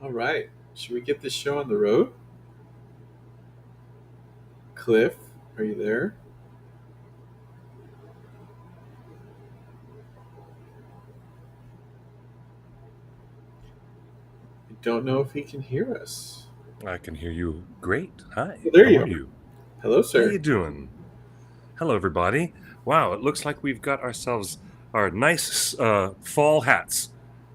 All right. Should we get this show on the road? Cliff, are you there? I don't know if he can hear us. I can hear you great. Hi, Oh, there how you are are. you? Hello, How sir. you doing? Hello, everybody. Wow, it looks like we've got ourselves our nice fall hats.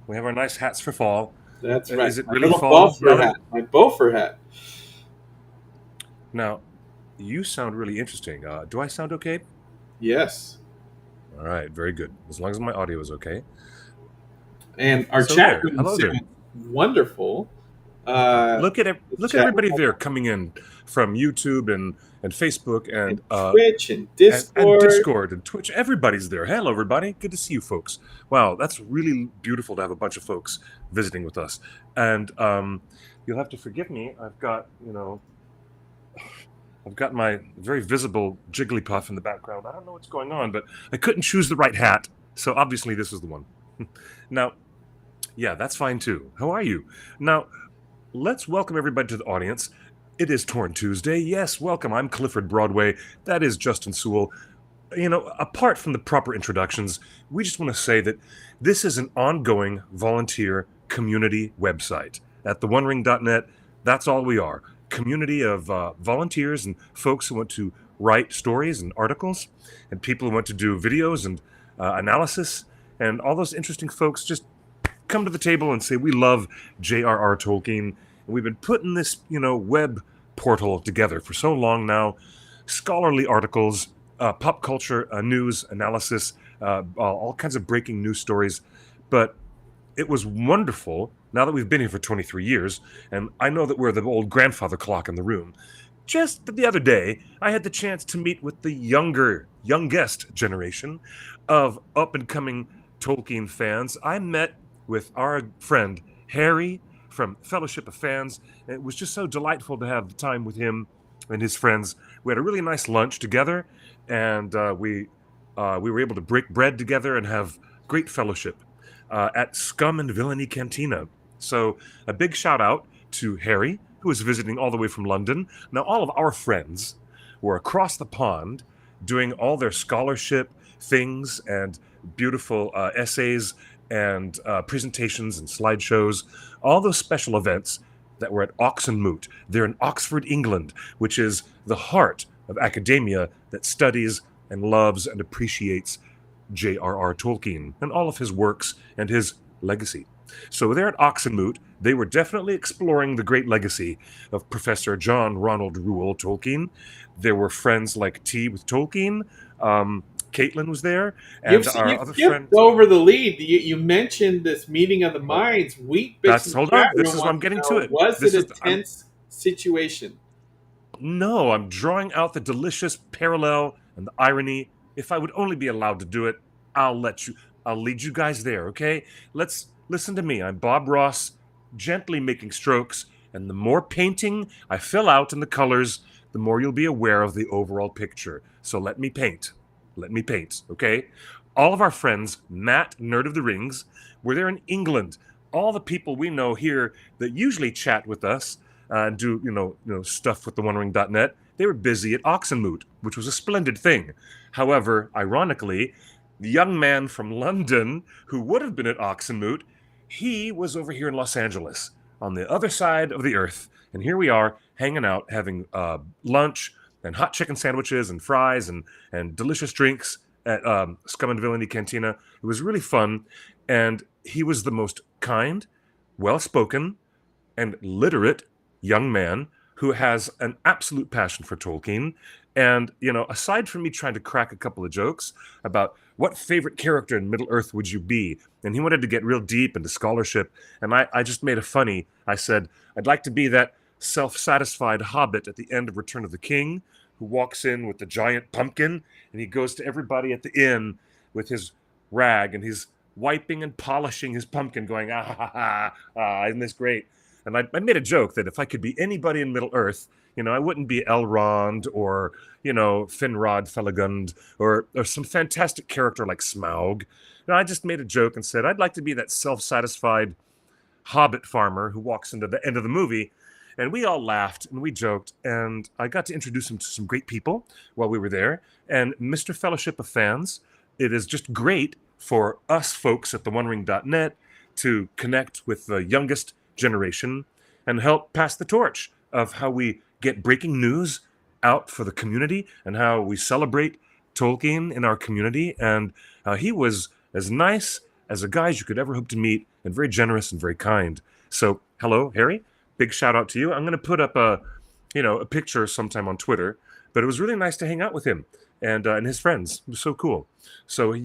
We have our nice hats for fall. That's right. Is it My really little fall buffer now that hat. My buffer hat. now you sound really interesting? Do I sound okay? Yes. All right, very good. As long as my audio is okay. And our So chat there, room hello there. sounds wonderful. Uh, the Look at chat everybody room there coming in from YouTube and Facebook and Twitch and Discord. Discord and Twitch. Everybody's there. Hello, everybody. Good to see you, folks. Wow, that's really beautiful to have a bunch of folks visiting with us. And you'll have to forgive me. I've got my very visible Jigglypuff in the background. I don't know what's going on, but I couldn't choose the right hat, so obviously this is the one. Now, yeah, that's fine too. How are you? Now, let's welcome everybody to the audience. It is Torn Tuesday. Yes, welcome. I'm Clifford Broadway. That is Justin Sewell. Apart from the proper introductions, we just want to say that this is an ongoing volunteer community website. At theonering.net, that's all we are. Community of volunteers and folks who want to write stories and articles, and people who want to do videos and analysis, and all those interesting folks just come to the table and say, we love J.R.R. Tolkien, and we've been putting this, web portal together for so long now. Scholarly articles, pop culture news analysis, all kinds of breaking news stories. But it was wonderful now that we've been here for 23 years, and I know that we're the old grandfather clock in the room. Just the other day, I had the chance to meet with the youngest generation of up and coming Tolkien fans. I met with our friend Harry from Fellowship of Fans. And it was just so delightful to have the time with him and his friends. We had a really nice lunch together, and we were able to break bread together and have great fellowship at Scum and Villainy Cantina. So a big shout out to Harry, who is visiting all the way from London. Now, all of our friends were across the pond doing all their scholarship things and beautiful essays and presentations and slideshows, all those special events that were at Oxenmoot. They're in Oxford, England, which is the heart of academia that studies and loves and appreciates J.R.R. Tolkien and all of his works and his legacy. So there at Oxenmoot, they were definitely exploring the great legacy of Professor John Ronald Reuel Tolkien. There were friends like Tea with Tolkien. Caitlin was there, You've and our you other skipped friend. over the lead. You mentioned this meeting of the Oh, minds. Wheat Bix in that's the hold chat on. This room is what I'm wants to getting to know: it. was it This a is I'm tense situation? No, I'm drawing out the delicious parallel and the irony. If I would only be allowed to do it, I'll let you. I'll lead you guys there, okay? Let's listen to me. I'm Bob Ross, gently making strokes, and the more painting I fill out in the colors, the more you'll be aware of the overall picture. So let me paint. Let me paint, okay? All of our friends, Matt, Nerd of the Rings, were there in England. All the people we know here that usually chat with us and do stuff with the OneRing.net. They were busy at Oxenmoot, which was a splendid thing. However, ironically, the young man from London who would have been at Oxenmoot, he was over here in Los Angeles on the other side of the earth, and here we are hanging out, having lunch and hot chicken sandwiches and fries and delicious drinks at Scum and Villainy Cantina. It was really fun, and he was the most kind, well-spoken, and literate young man who has an absolute passion for Tolkien. And, aside from me trying to crack a couple of jokes about what favorite character in Middle Earth would you be, and he wanted to get real deep into scholarship, and I just made a funny. I said, I'd like to be that self satisfied hobbit at the end of Return of the King who walks in with the giant pumpkin and he goes to everybody at the inn with his rag and he's wiping and polishing his pumpkin, going, ah, ha, ha, ah, isn't this great? And I made a joke that if I could be anybody in Middle Earth, I wouldn't be Elrond or, Finrod Felagund or some fantastic character like Smaug. I just made a joke and said, I'd like to be that self-satisfied hobbit farmer who walks into the end of the movie. And we all laughed and we joked, and I got to introduce him to some great people while we were there. And Mr. Fellowship of Fans, it is just great for us folks at the OneRing.net to connect with the youngest generation and help pass the torch of how we get breaking news out for the community and how we celebrate Tolkien in our community. And he was as nice as a guy you could ever hope to meet, and very generous and very kind. So, hello, Harry. Big shout out to you. I'm going to put up a picture sometime on Twitter. But it was really nice to hang out with him and his friends. It was so cool. So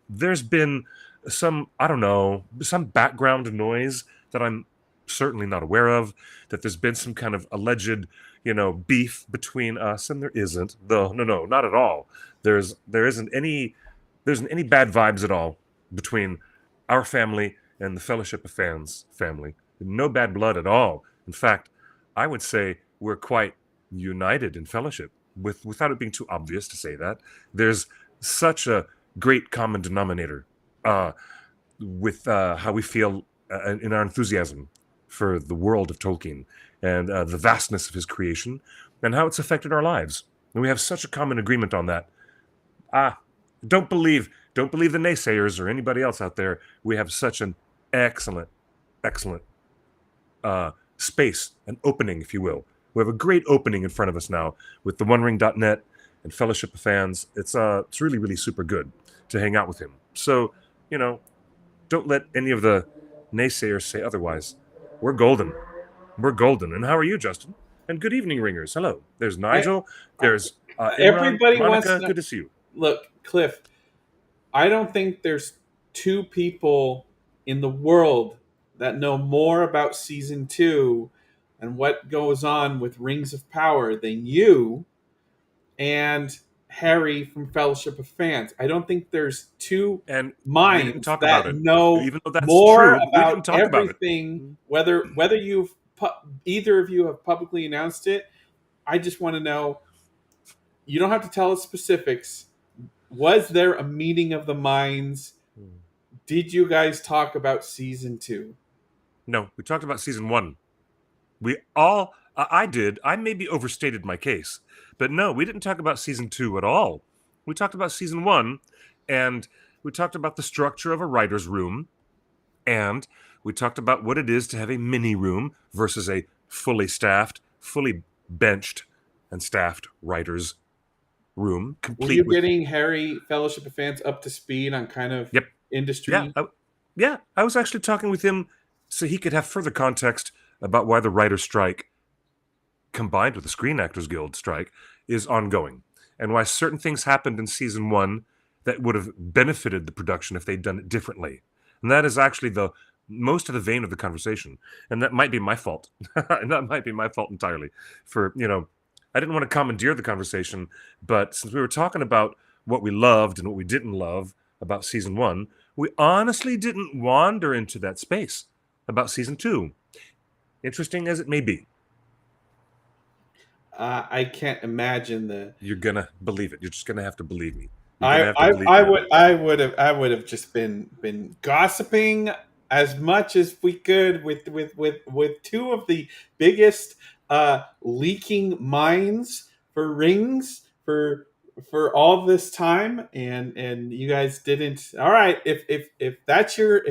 there's been some some background noise that I'm certainly not aware of. That there's been some kind of alleged beef between us, and there isn't. Though no, not at all. There isn't any bad vibes at all between our family and the Fellowship of Fans family. No bad blood at all. In fact, I would say we're quite united in fellowship. Without it being too obvious to say that, there's such a great common denominator with how we feel in our enthusiasm for the world of Tolkien and the vastness of his creation and how it's affected our lives. And we have such a common agreement on that. Don't believe the naysayers or anybody else out there. We have such an excellent space, an opening, if you will. We have a great opening in front of us now with the OneRing.net and Fellowship of Fans. It's really, really super good to hang out with him. So, don't let any of the naysayers say otherwise. We're golden. We're golden. And how are you, Justin? And good evening, ringers. Hello. There's Nigel. There's Imran, everybody Monica. wants to know. Good to see you. Look, Cliff, I don't think there's two people in the world that know more about season 2 and what goes on with Rings of Power than you and Harry from Fellowship of Fans. I don't think there's two And we didn't minds talk about that it. know Even though that's more true, we about didn't talk about it. everything. Whether either of you have publicly announced it, I just want to know. You don't have to tell us specifics. Was there a meeting of the minds? Did you guys talk about season 2? No, we talked about season 1. I did. I maybe overstated my case. But no, we didn't talk about season 2 at all. We talked about season 1, and we talked about the structure of a writer's room, and we talked about what it is to have a mini room versus a fully staffed, fully benched and staffed writer's room. Were you getting Harry Fellowship of Fans up to speed on kind of industry? Yeah, I was actually talking with him so he could have further context about why the writer's strike, combined with the Screen Actors Guild strike, is ongoing, and why certain things happened in season 1 that would have benefited the production if they'd done it differently. And that is actually the most of the vein of the conversation. And that might be my fault. And that might be my fault entirely for, I didn't want to commandeer the conversation, but since we were talking about what we loved and what we didn't love about season 1, we honestly didn't wander into that space about season 2. Interesting as it may be. I can't imagine the. You're gonna believe it. You're just gonna have to believe me. I would have just been gossiping as much as we could with two of the biggest leaking minds for rings for all this time, and you guys didn't. All right, if that's your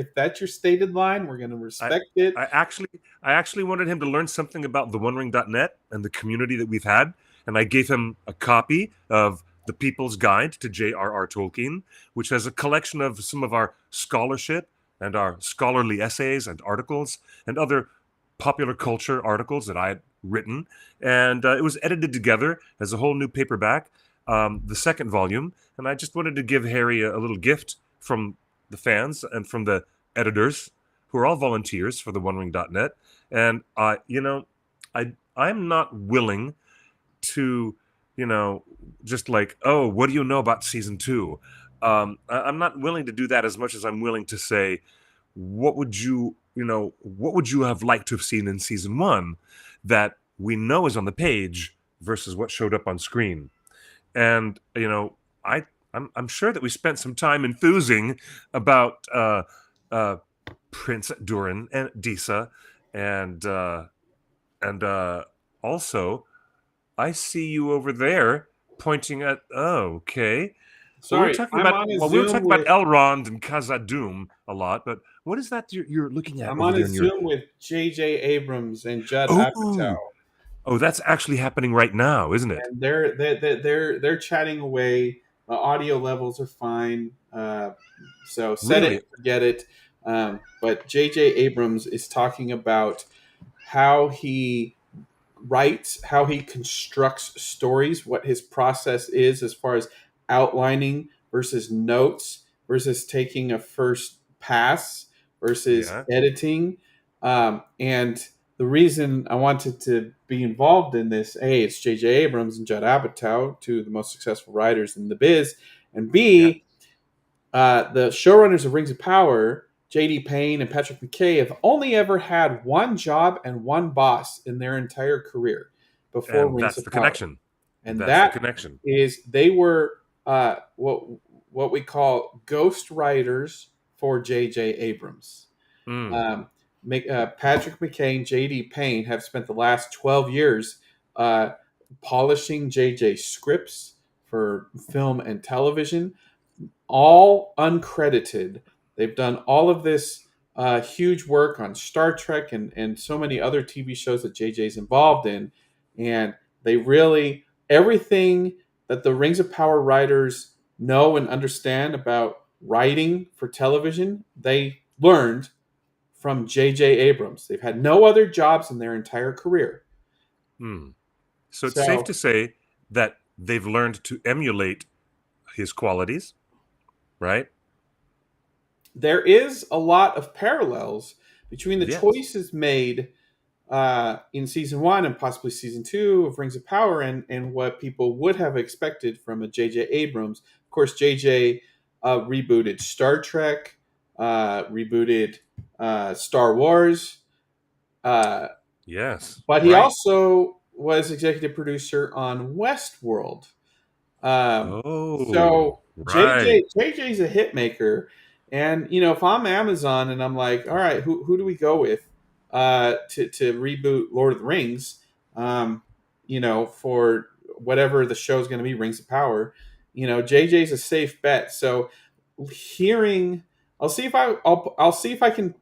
stated line, we're going to respect it. I actually wanted him to learn something about the OneRing.net and the community that we've had, and I gave him a copy of The People's Guide to J.R.R. Tolkien, which has a collection of some of our scholarship and our scholarly essays and articles and other popular culture articles that I had written. And it was edited together as a whole new paperback, the second volume. And I just wanted to give Harry a little gift from the fans and from the editors, who are all volunteers for the OneRing.net. And, I'm not willing to, just like, oh, what do you know about season 2? I'm not willing to do that as much as I'm willing to say, what would you have liked to have seen in season 1 that we know is on the page versus what showed up on screen? And, I'm sure that we spent some time enthusing about Prince Durin and Disa, and also I see you over there pointing at. Oh, okay. Well, Sorry, I'm on a we were Zoom talking about with Elrond and Khazad-dûm a lot, but what is that you're looking at I'm over on a there in your? Zoom with J.J. Abrams and Judd Apatow, Oh, oh, that's actually happening right now, isn't it? and they're chatting away. The audio levels are fine, so set it Really? and forget it. But J.J. Abrams is talking about how he writes, how he constructs stories, what his process is as far as outlining versus notes versus taking a first pass versus Yeah, editing. And the reason I wanted to be involved in this, A, it's J.J. Abrams and Judd Apatow, two of the most successful writers in the biz, and yeah, B, the showrunners of Rings of Power, J.D. Payne and Patrick McKay, have only ever had one job and one boss in their entire career before and Rings that's of the Power, connection. and That's the that connection. is they were what we call ghost writers for J.J. Abrams. Mm, Um, Patrick McKay and J.D. Payne have spent the last 12 years uh, polishing J.J. scripts for film and television, all uncredited. They've done all of this huge work on Star Trek and so many other TV shows that JJ's involved in. And they really, everything that the Rings of Power writers know and understand about writing for television, they learned from J.J. Abrams. They've had no other jobs in their entire career. mm. So it's safe So to say that they've learned to emulate his qualities, right? there is a lot of parallels between the Yes. choices made in season one and possibly season two of Rings of Power and what people would have expected from a J.J. Abrams. Of course, J.J. Rebooted Star Trek, rebooted Star Wars, uh, Yes. but he Right. also was executive producer on Westworld. Oh, So right. JJ's a hit maker, and if I'm Amazon and I'm like, all right, who do we go with to reboot Lord of the Rings? For whatever the show's going to be, Rings of Power. JJ's a safe bet. So hearing, I'll see if I can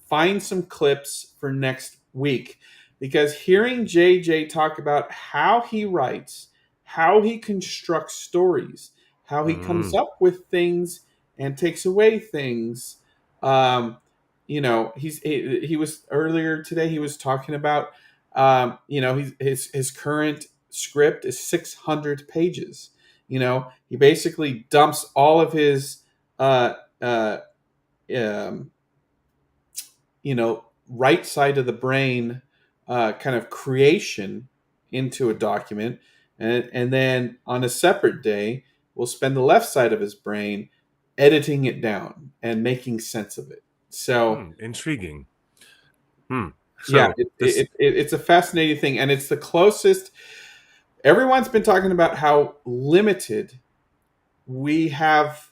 find some clips for next week because hearing JJ talk about how he writes, how he constructs stories, how he comes Mm, up with things and takes away things. He was earlier today. He was talking about his current script is 600 pages. He basically dumps all of his uh, uh, um, right side of the brain kind of creation into a document, and then on a separate day, we'll spend the left side of his brain editing it down and making sense of it. So intriguing. Hmm. yeah, So this, it's a fascinating thing, and it's the closest. Everyone's been talking about how limited we have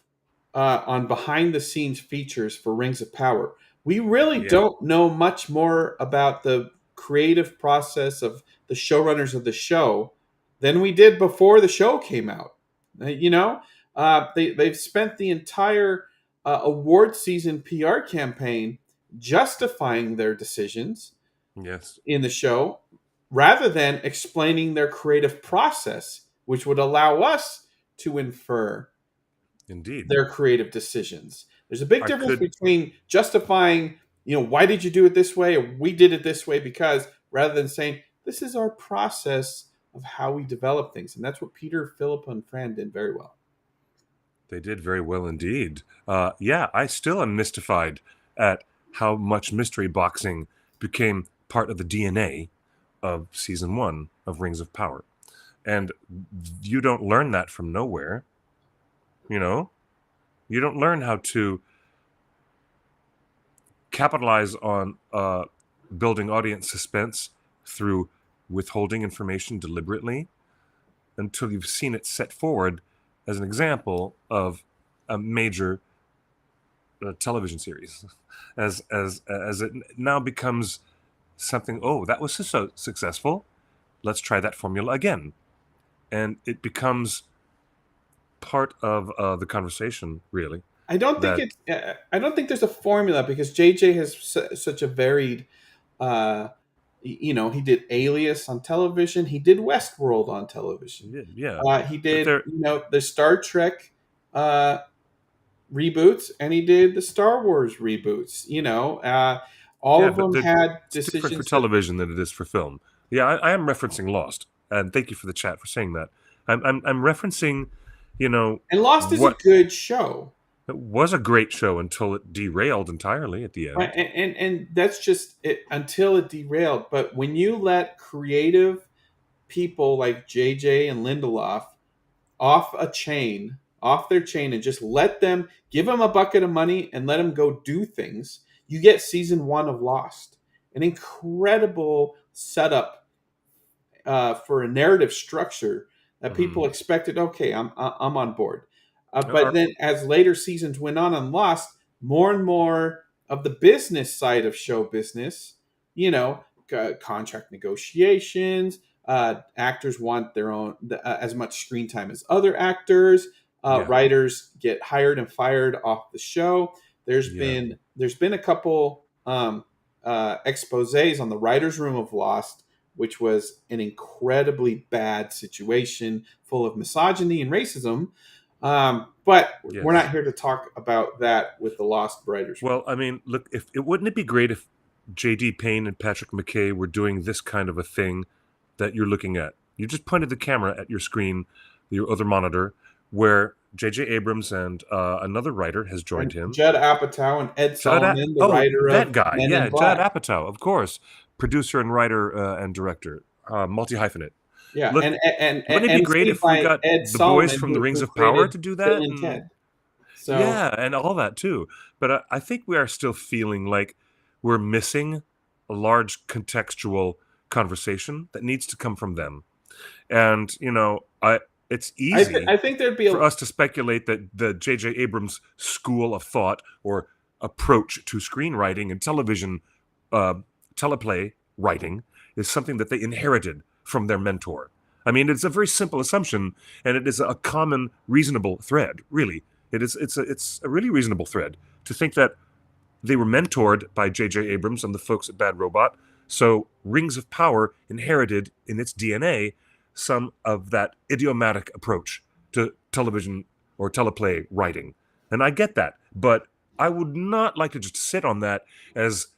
on behind the scenes features for Rings of Power. We really yeah, don't know much more about the creative process of the showrunners of the show than we did before the show came out. They've spent the entire award season PR campaign justifying their decisions yes, in the show rather than explaining their creative process, which would allow us to infer indeed. their creative decisions. There's a big I difference could, between justifying, why did you do it this way, or we did it this way because, rather than saying, this is our process of how we develop things. And that's what Peter, Philippa, and Fran did very well. they did very well indeed. Yeah, I still am mystified at how much mystery boxing became part of the DNA of season one of Rings of Power. And you don't learn that from nowhere, you know? You don't learn how to capitalize on building audience suspense through withholding information deliberately until you've seen it set forward as an example of a major television series, as it now becomes something. Oh, that was so successful. Let's try that formula again, and it becomes part of the conversation. Really, that I don't think there's a formula because JJ has such a varied. Uh, he did Alias on television. He did Westworld on television. yeah, yeah. He But did there, the Star Trek uh, reboots, and he did the Star Wars reboots. All yeah, of but them had it's different for decisions that. television than it is for film. Yeah, I am referencing Lost, and thank you for the chat for saying that. I'm referencing, And Lost is a what good show. it was a great show until it derailed entirely at the Right, end. and that's just it until it derailed. But when you let creative people like JJ and Lindelof off their chain, and just let them give them a bucket of money and let them go do things, you get season one of Lost, an incredible setup for a narrative structure that people Hmm. expected. Okay, I'm on board. But Are, then, as later seasons went on Lost, more and more of the business side of show business, contract negotiations. Actors want their own as much screen time as other actors. yeah, Writers get hired and fired off the show. yeah, There's been a couple exposés on the writers' room of Lost, which was an incredibly bad situation full of misogyny and racism. But we're not yes. here to talk about that with the Lost Writers Room. Well, I mean, look, if it wouldn't it be great if J.D. Payne and Patrick McKay were doing this kind of a thing that you're looking at? You just pointed the camera at your screen, your other monitor, where J.J. Abrams and another writer has joined And him. Judd Apatow and Ed Solomon, the Oh, writer that of guy, Men in yeah, Judd Black. Apatow, of course, producer and writer and director, multi hyphenate. Yeah, Look, and wouldn't it be great emceed if we by got Ed the boys Solomon, from the Rings who of Power created to do Bill that? and And Ted. So yeah, and all that too. But I think we are still feeling like we're missing a large contextual conversation that needs to come from them. And I it's easy I think there'd be for a. us to speculate that the J.J. Abrams school of thought or approach to screenwriting and television uh, teleplay writing is something that they inherited from their mentor. I mean, it's a very simple assumption, and it is a common, reasonable thread. Really, it is. It's a really reasonable thread to think that they were mentored by J.J. Abrams and the folks at Bad Robot. So Rings of Power inherited in its DNA some of that idiomatic approach to television or teleplay writing. And I get that. But I would not like to just sit on that as,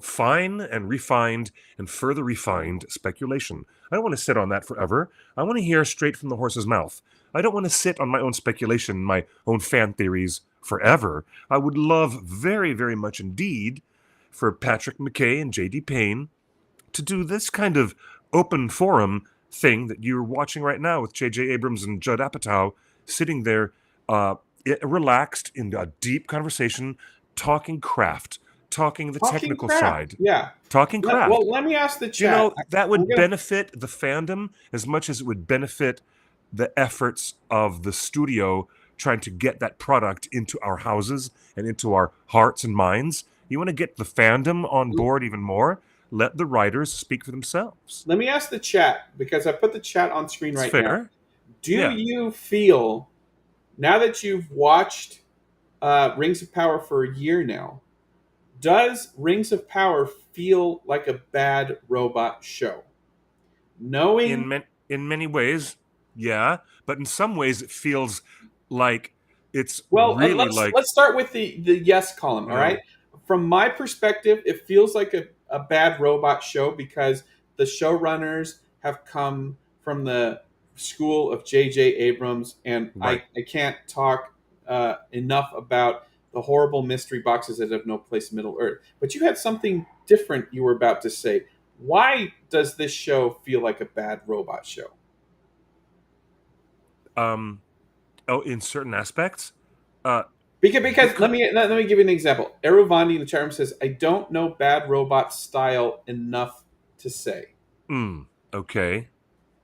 fine and refined and further refined speculation. I don't want to sit on that forever. I want to hear straight from the horse's mouth. I don't want to sit on my own speculation, my own fan theories forever. I would love very, very much indeed for Patrick McKay and J.D. Payne to do this kind of open forum thing that you're watching right now with J.J. Abrams and Judd Apatow sitting there, relaxed in a deep conversation, talking craft, talking the Talking technical craft. side, Yeah. talking craft. Well, let me ask the Do you chat. know that I'm would gonna. benefit the fandom as much as it would benefit the efforts of the studio trying to get that product into our houses and into our hearts and minds? You want to get the fandom on board even more? Let the writers speak for themselves. Let me ask the chat because I put the chat on screen It's right now. fair. Do Yeah. you feel now that you've watched Rings of Power for a year now? Does Rings of Power feel like a bad robot show? Knowing. In many ways, yeah, but in some ways it feels like it's Well, really let's like, start with the yes column. you All right. know, From my perspective, it feels like a bad robot show because the showrunners have come from the school of J.J. Abrams, and right. I can't talk enough about the horrible mystery boxes that have no place in Middle Earth. But you had something different you were about to say. Why does this show feel like a bad robot show? Um oh, in certain aspects, uh Because because let me give you an example. Eruvandi in the chat room says, "I don't know bad robot style enough to say." okay.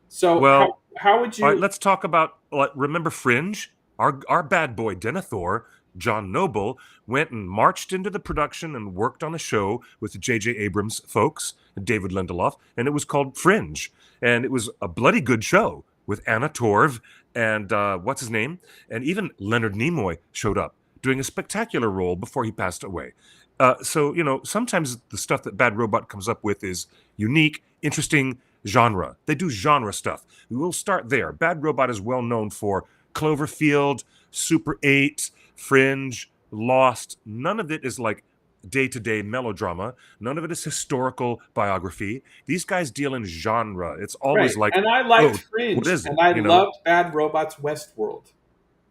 So Well, how would all right, you? let's talk about, like, remember Fringe? Our bad boy Denethor John Noble, went and marched into the production and worked on a show with the J.J. Abrams folks and David Lindelof, and it was called Fringe. And it was a bloody good show with Anna Torv and what's his name? And even Leonard Nimoy showed up, doing a spectacular role before he passed away. So, sometimes the stuff that Bad Robot comes up with is unique, interesting genre. They do genre stuff. We will start there. Bad Robot is well known for Cloverfield, Super 8, Fringe, Lost. None of it is like day-to-day melodrama. None of it is historical biography. These guys deal in genre. It's Right. always like, And I liked oh, what Fringe, is it? and I loved Bad Robot's Westworld,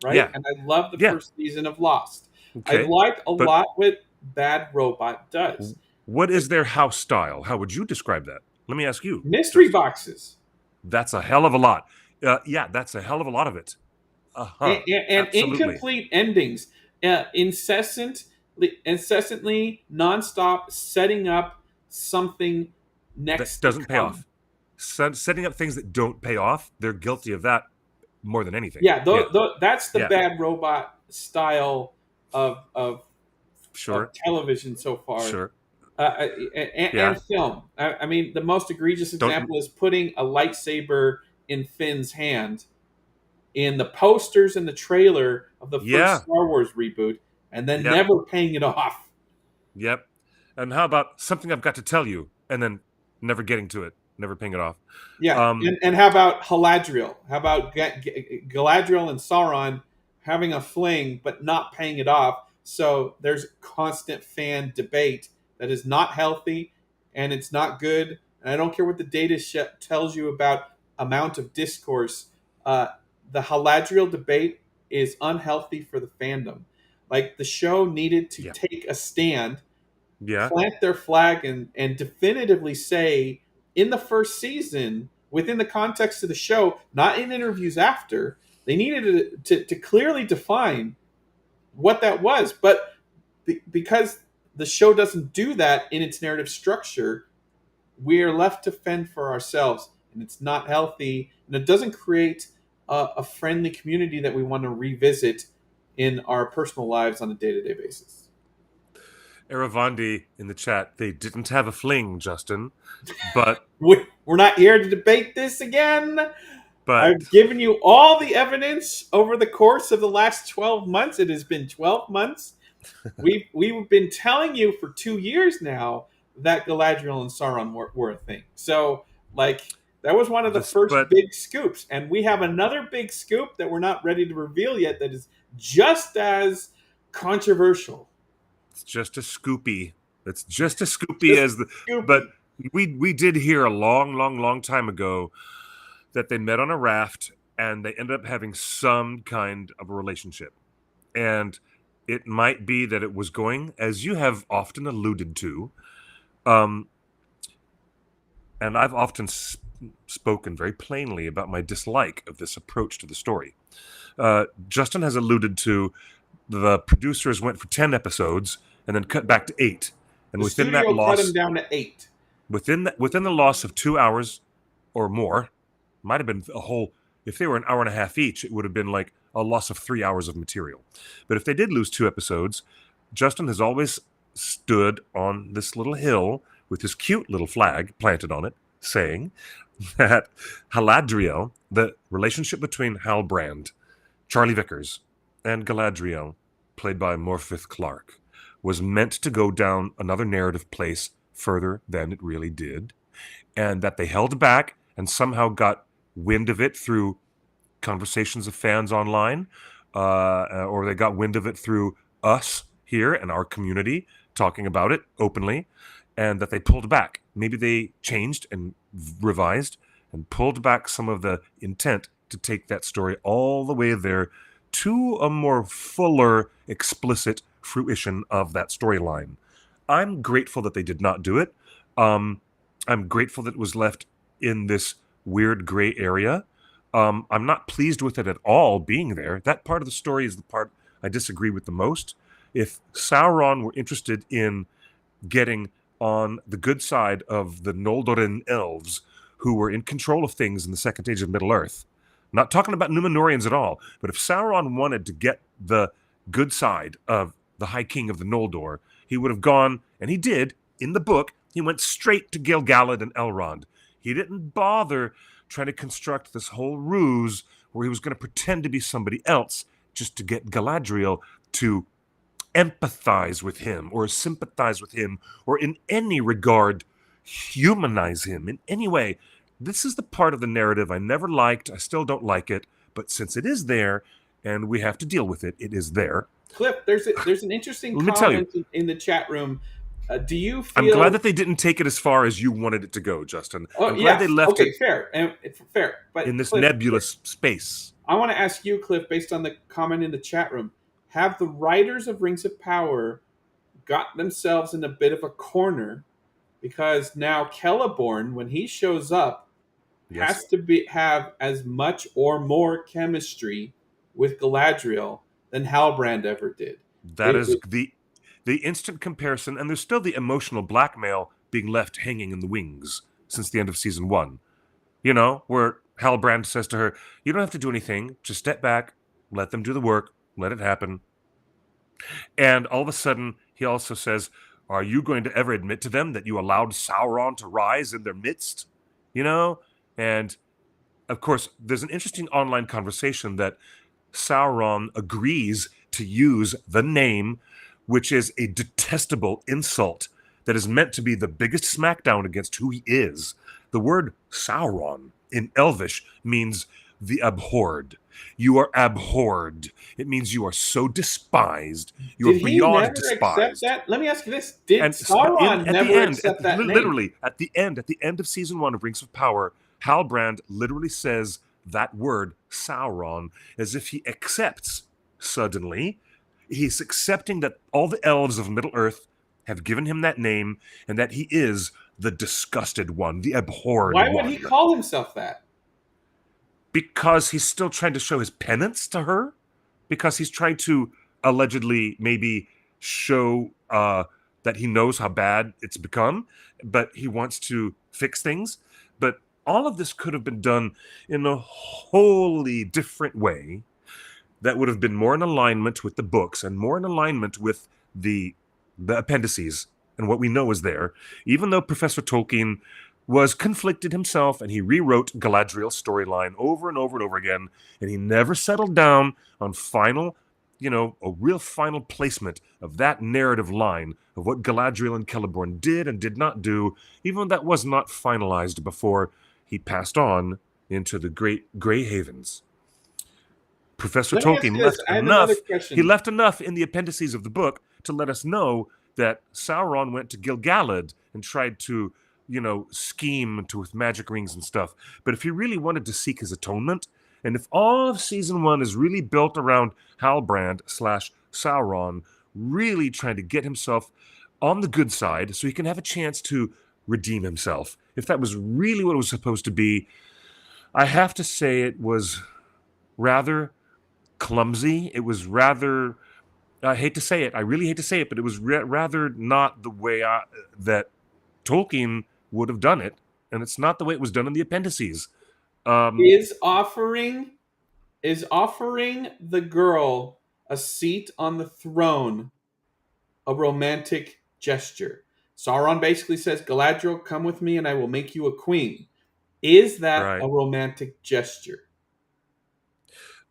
right? Yeah, And I loved the yeah, first season of Lost. I okay. like a But lot what Bad Robot does. what is their house style? How would you describe that? Let me ask you, Mystery Justin. boxes That's a hell of a lot. Yeah, that's a hell of a lot of it. and, Uh-huh. and Absolutely. incomplete endings, incessantly, nonstop setting up something That next to doesn't pay come. off. Setting up things that don't pay off, they're guilty of that more than anything. Yeah, Yeah, that's the yeah, Bad Robot style of of sure, television so far, sure. and Yeah. film. I mean, the most egregious Don't, example is putting a lightsaber in Finn's hand in the posters and the trailer of the first yeah, Star Wars reboot, and then yep, never paying it off. yep. And how about something I've got to tell you and then never getting to it, never paying it off? Yeah, Um, and how about Haladriel? How about Galadriel and Sauron having a fling but not paying it off? So there's constant fan debate that is not healthy and it's not good. And I don't care what the data tells you about amount of discourse. Uh, the Haladriel debate is unhealthy for the fandom. Like the show needed to yeah, take a stand, yeah, plant their flag, and definitively say in the first season, within the context of the show, not in interviews after, they needed to clearly define what that was. But because the show doesn't do that in its narrative structure, we are left to fend for ourselves. And it's not healthy. And it doesn't create a friendly community that we want to revisit in our personal lives on a day to day basis. Eravandi in the chat, they didn't have a fling, Justin, but We're not here to debate this again. I've but given you all the evidence over the course of the last 12 months. It has been 12 months. We've been telling you for 2 years now that Galadriel and Sauron were a thing. So, like, that was one of the this first but big scoops. And we have another big scoop that we're not ready to reveal yet that is just as controversial. it's just a scoopy. It's just a scoopy Just as the but scoopy. we did hear a long time ago that they met on a raft and they ended up having some kind of a relationship. And it might be that it was going, as you have often alluded to, um, and I've often spoken very plainly about my dislike of this approach to the story. Justin has alluded to the producers went for 10 episodes and then cut back to 8. And The within that studio cut him loss, down to 8. within the loss of 2 hours or more, might have been a whole, if they were an hour and a half each, it would have been like a loss of 3 hours of material. But if they did lose 2 episodes, Justin has always stood on this little hill with his cute little flag planted on it, saying that Haladriel, the relationship between Halbrand, Charlie Vickers, and Galadriel, played by Morpeth Clark, was meant to go down another narrative place further than it really did, and that they held back and somehow got wind of it through conversations of fans online, or they got wind of it through us here and our community talking about it openly, and that they pulled back. Maybe they changed and revised and pulled back some of the intent to take that story all the way there to a more fuller, explicit fruition of that storyline. I'm grateful that they did not do it. I'm grateful that it was left in this weird gray area. I'm not pleased with it at all being there. That part of the story is the part I disagree with the most. If Sauron were interested in getting on the good side of the Noldorin elves who were in control of things in the Second Age of Middle-earth, not talking about Numenorians at all, but if Sauron wanted to get the good side of the High King of the Noldor, he would have gone, and he did, in the book, he went straight to Gil-galad and Elrond. He didn't bother trying to construct this whole ruse where he was going to pretend to be somebody else just to get Galadriel to empathize with him or sympathize with him or in any regard humanize him in any way. This is the part of the narrative I never liked. I still don't like it. But since it is there and we have to deal with it, it is there. Cliff, there's an interesting Let me tell you, comment in the chat room. Do you I'm glad feel? that they didn't take it as far as you wanted it to go, Justin. Oh I'm glad yeah, they left okay, it fair, and it's fair. in But this Cliff, nebulous space. I want to ask you, Cliff, based on the comment in the chat room, have the writers of Rings of Power got themselves in a bit of a corner because now Celeborn, when he shows up, Yes. has to have as much or more chemistry with Galadriel than Halbrand ever did. That is the instant comparison, and there's still the emotional blackmail being left hanging in the wings since the end of season 1. You know, where Halbrand says to her, "You don't have to do anything. Just step back, let them do the work, let it happen." And all of a sudden, he also says, "Are you going to ever admit to them that you allowed Sauron to rise in their midst?" You know? And of course, there's an interesting online conversation that Sauron agrees to use the name, which is a detestable insult that is meant to be the biggest smackdown against who he is. The word Sauron in Elvish means the abhorred. You are abhorred. It means you are so despised. You are Did he beyond never accept despised. that? Let me ask you this: did But Sauron at the never end, accept that name? literally at the end of season 1 of Rings of Power, Halbrand literally says that word Sauron as if he accepts suddenly. He's accepting that all the elves of Middle Earth have given him that name and that he is the disgusted one, the abhorred Why would he one. call himself that? Because he's still trying to show his penance to her, because he's trying to allegedly maybe show that he knows how bad it's become, but he wants to fix things. But all of this could have been done in a wholly different way that would have been more in alignment with the books and more in alignment with the appendices and what we know is there, even though Professor Tolkien was conflicted himself and he rewrote Galadriel's storyline over and over and over again, and he never settled down on a real final placement of that narrative line of what Galadriel and Celeborn did and did not do, even though that was not finalized before he passed on into the great Grey Havens. Professor Let me ask Tolkien you this. left I have enough. another question. He left enough in the appendices of the book to let us know that Sauron went to Gil-galad and tried to, scheme with magic rings and stuff. But if he really wanted to seek his atonement, and if all of season 1 is really built around Halbrand / Sauron really trying to get himself on the good side so he can have a chance to redeem himself, if that was really what it was supposed to be, I have to say it was rather clumsy. It was rather, I hate to say it, I really hate to say it, but it was rather not the way that Tolkien would have done it, and it's not the way it was done in the appendices. Is offering the girl a seat on the throne a romantic gesture? Sauron basically says, Galadriel, come with me and I will make you a queen. Is that Right. a romantic gesture?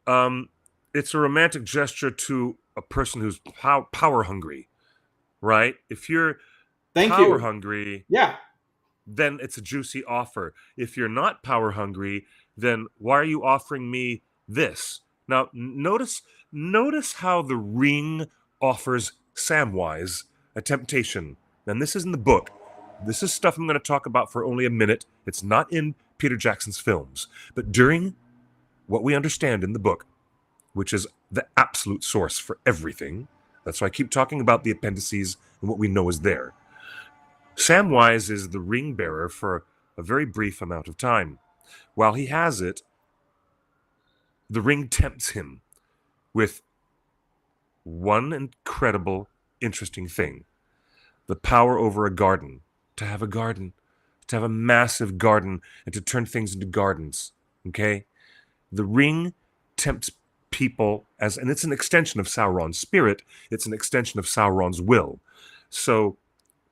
It's a romantic gesture to a person who's power hungry, right? If you're Thank power you. hungry, Yeah. then it's a juicy offer. If you're not power hungry, then why are you offering me this? Now, notice how the ring offers Samwise a temptation. And this is in the book. This is stuff I'm going to talk about for only a minute. It's not in Peter Jackson's films. But during what we understand in the book, which is the absolute source for everything, that's why I keep talking about the appendices and what we know is there. Samwise is the ring bearer for a very brief amount of time. While he has it, the ring tempts him with one incredible, interesting thing: the power over a garden, to have a massive garden, and to turn things into gardens. Okay? The ring tempts people and it's an extension of Sauron's spirit, it's an extension of Sauron's will. So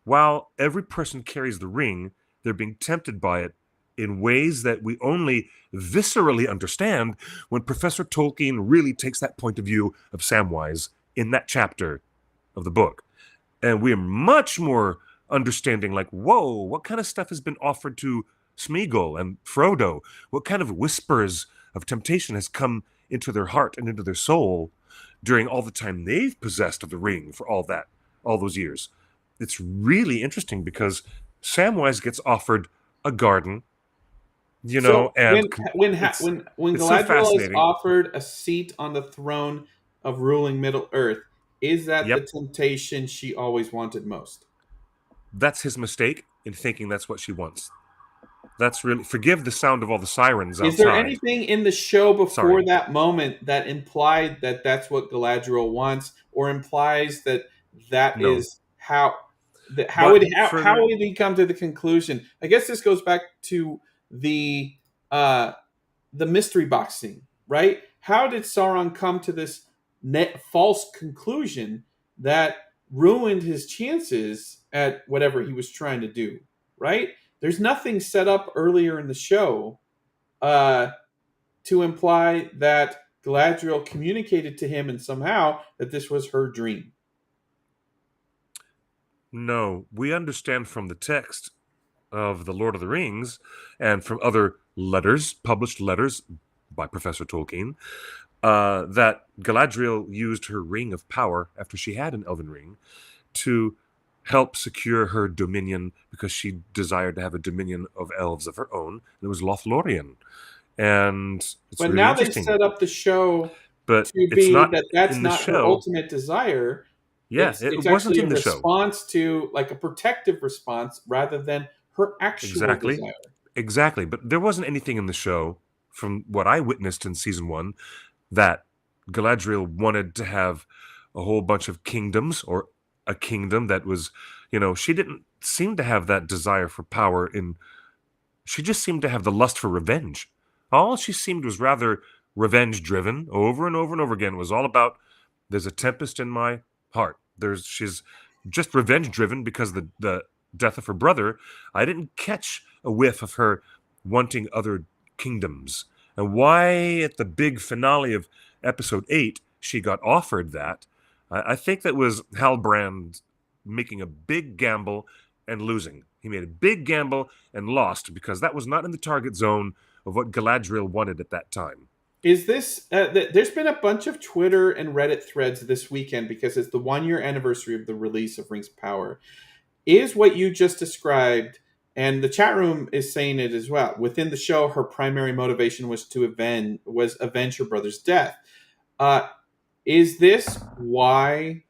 while every person carries the ring, they're being tempted by it in ways that we only viscerally understand when Professor Tolkien really takes that point of view of Samwise in that chapter of the book. And we are much more understanding, like, whoa, what kind of stuff has been offered to Smeagol and Frodo? What kind of whispers of temptation has come into their heart and into their soul during all the time they've possessed of the ring for all those years? It's really interesting because Samwise gets offered a garden, So and when it's so Galadriel is fascinating. offered a seat on the throne of ruling Middle Earth, is that the Yep, temptation she always wanted most? that's his mistake in thinking that's what she wants. That's really forgive the sound of all the sirens Is there outside. anything in the show Sorry, before that moment that implied that that's what Galadriel wants, or implies that that no, is how but would how further, would he come to the conclusion? I guess this goes back to the uh, the mystery box scene, right? How did Sauron come to this false conclusion that ruined his chances at whatever he was trying to do, right? There's nothing set up earlier in the show uh, to imply that Galadriel communicated to him and somehow that this was her dream. no, we understand from the text of the Lord of the Rings and from other letters, published letters by Professor Tolkien, that Galadriel used her ring of power after she had an elven ring to help secure her dominion because she desired to have a dominion of elves of her own. And it was Lothlorien. And it's But really now they interesting. set up the show But to it's be not that that's in the not her show. ultimate desire. Yeah, It's it it's wasn't actually a in the show. response to like a protective response rather than her actual Exactly. desire. Exactly. But there wasn't anything in the show from what I witnessed in season one that Galadriel wanted to have a whole bunch of kingdoms or a kingdom that was, she didn't seem to have that desire for power she just seemed to have the lust for revenge. All she seemed was rather revenge driven over and over and over again. It was all about there's a tempest in my heart. She's just revenge driven because the death of her brother. I didn't catch a whiff of her wanting other kingdoms. And why at the big finale of episode 8 she got offered that. I think that was Halbrand making a big gamble and losing. He made a big gamble and lost because that was not in the target zone of what Galadriel wanted at that time. Is this? There's been a bunch of Twitter and Reddit threads this weekend because it's the 1 year anniversary of the release of Rings of Power. Is what you just described, and the chat room is saying it as well. Within the show, her primary motivation was to avenge her brother's death. Uh, is this why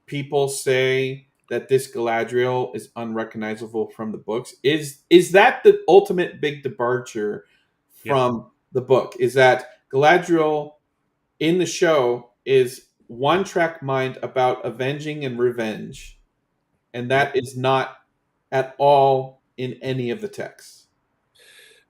people say that this Galadriel is unrecognizable from the books? Is that the ultimate big departure Yep. from the book? Is that Galadriel in the show is one track mind about avenging and revenge, and Yep. that is not at all in any of the texts.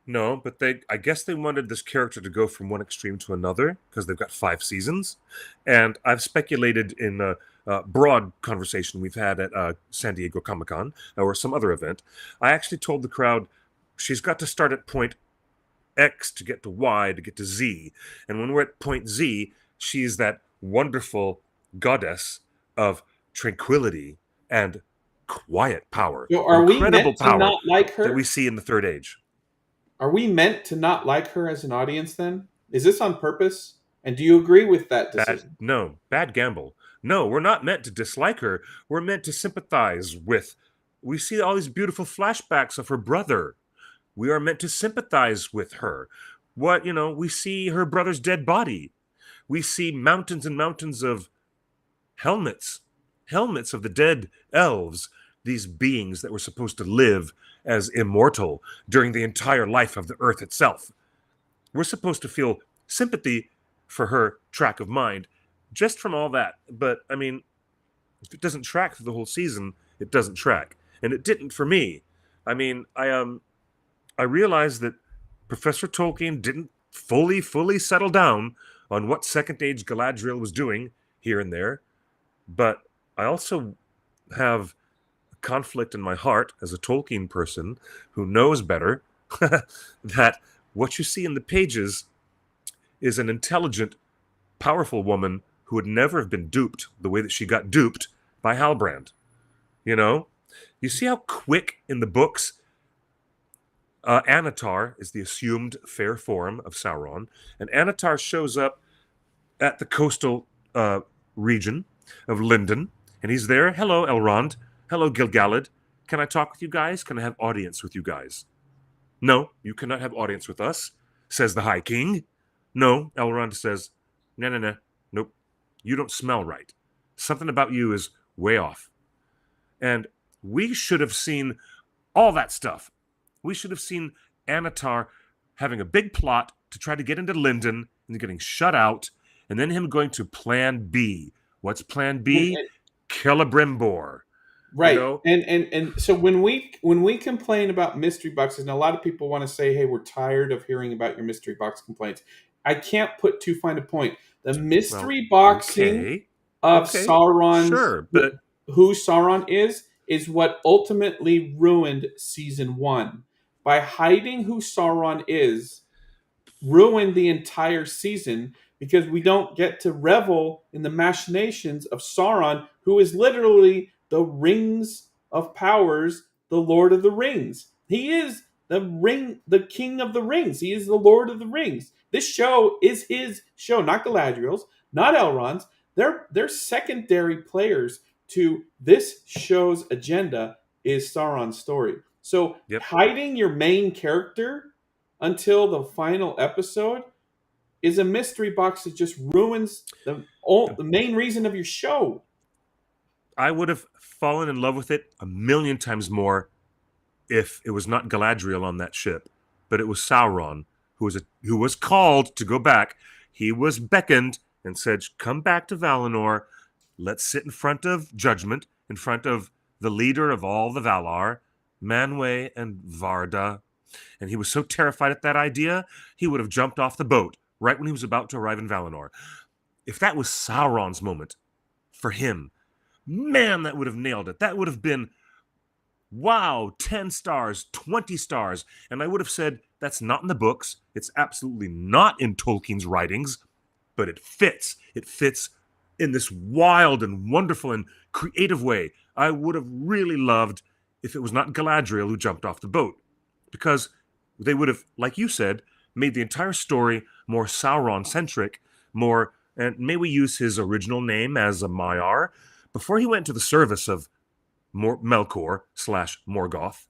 No, but I guess they wanted this character to go from one extreme to another because they've got 5 seasons. And I've speculated in a broad conversation we've had at San Diego Comic Con or some other event. I actually told the crowd she's got to start at point X to get to Y to get to Z. And when we're at point Z, she's that wonderful goddess of tranquility and quiet power, So, are we incredible meant to power not like that we her? see in the Third Age. Are we meant to not like her as an audience? Then is this on purpose? And do you agree with that decision? Bad gamble. No, we're not meant to dislike her. We're meant to sympathize with. We see all these beautiful flashbacks of her brother. We are meant to sympathize with her. We see her brother's dead body. We see mountains and mountains of helmets, helmets of the dead elves, these beings that were supposed to live as immortal during the entire life of the earth itself. We're supposed to feel sympathy for her track of mind just from all that. But I mean, if it doesn't track for the whole season, it doesn't track. And it didn't for me. I mean, I realized that Professor Tolkien didn't fully settle down on what second age Galadriel was doing here and there, but I also have conflict in my heart as a Tolkien person who knows better that what you see in the pages is an intelligent, powerful woman who would never have been duped the way that she got duped by Halbrand. You know? You see how quick in the books Anatar is the assumed fair form of Sauron, and Anatar shows up at the coastal region of Lindon, and he's there. Hello, Elrond. Hello, Gilgalad. Can I talk with you guys? Can I have audience with you guys? No, you cannot have audience with us, says the High King. No, Elrond says, no, no, no, nope. You don't smell right. Something about you is way off. And we should have seen all that stuff. We should have seen Anatar having a big plot to try to get into Lindon and getting shut out, and then him going to Plan B. What's Plan And, B? Celebrimbor. You right. know? And so when we complain about mystery boxes, and a lot of people want to say, "Hey, we're tired of hearing about your mystery box complaints." I can't put too fine a point. The Well, mystery boxing okay. of Okay. Sauron's Sure. But who Sauron is what ultimately ruined season 1. By hiding who Sauron is, ruined the entire season because we don't get to revel in the machinations of Sauron, who is literally the Rings of Powers, the Lord of the Rings. He is the King of the Rings. He is the Lord of the Rings. This show is his show, not Galadriel's, not Elrond's. They're secondary players to this show's agenda is Sauron's story. So yep. hiding your main character until the final episode is a mystery box that just ruins the main reason of your show. I would have fallen in love with it a million times more if it was not Galadriel on that ship, but it was Sauron who was called to go back. He was beckoned and said, "Come back to Valinor. Let's sit in front of judgment, in front of the leader of all the Valar, Manwë and Varda." And he was so terrified at that idea, he would have jumped off the boat right when he was about to arrive in Valinor. If that was Sauron's moment for him, man, that would have nailed it. That would have been, wow, 10 stars, 20 stars. And I would have said, that's not in the books. It's absolutely not in Tolkien's writings, but it fits. It fits in this wild and wonderful and creative way. I would have really loved if it was not Galadriel who jumped off the boat, because they would have, like you said, made the entire story more Sauron-centric, more, and may we use his original name as a Maiar. Before he went to the service of Melkor / Morgoth,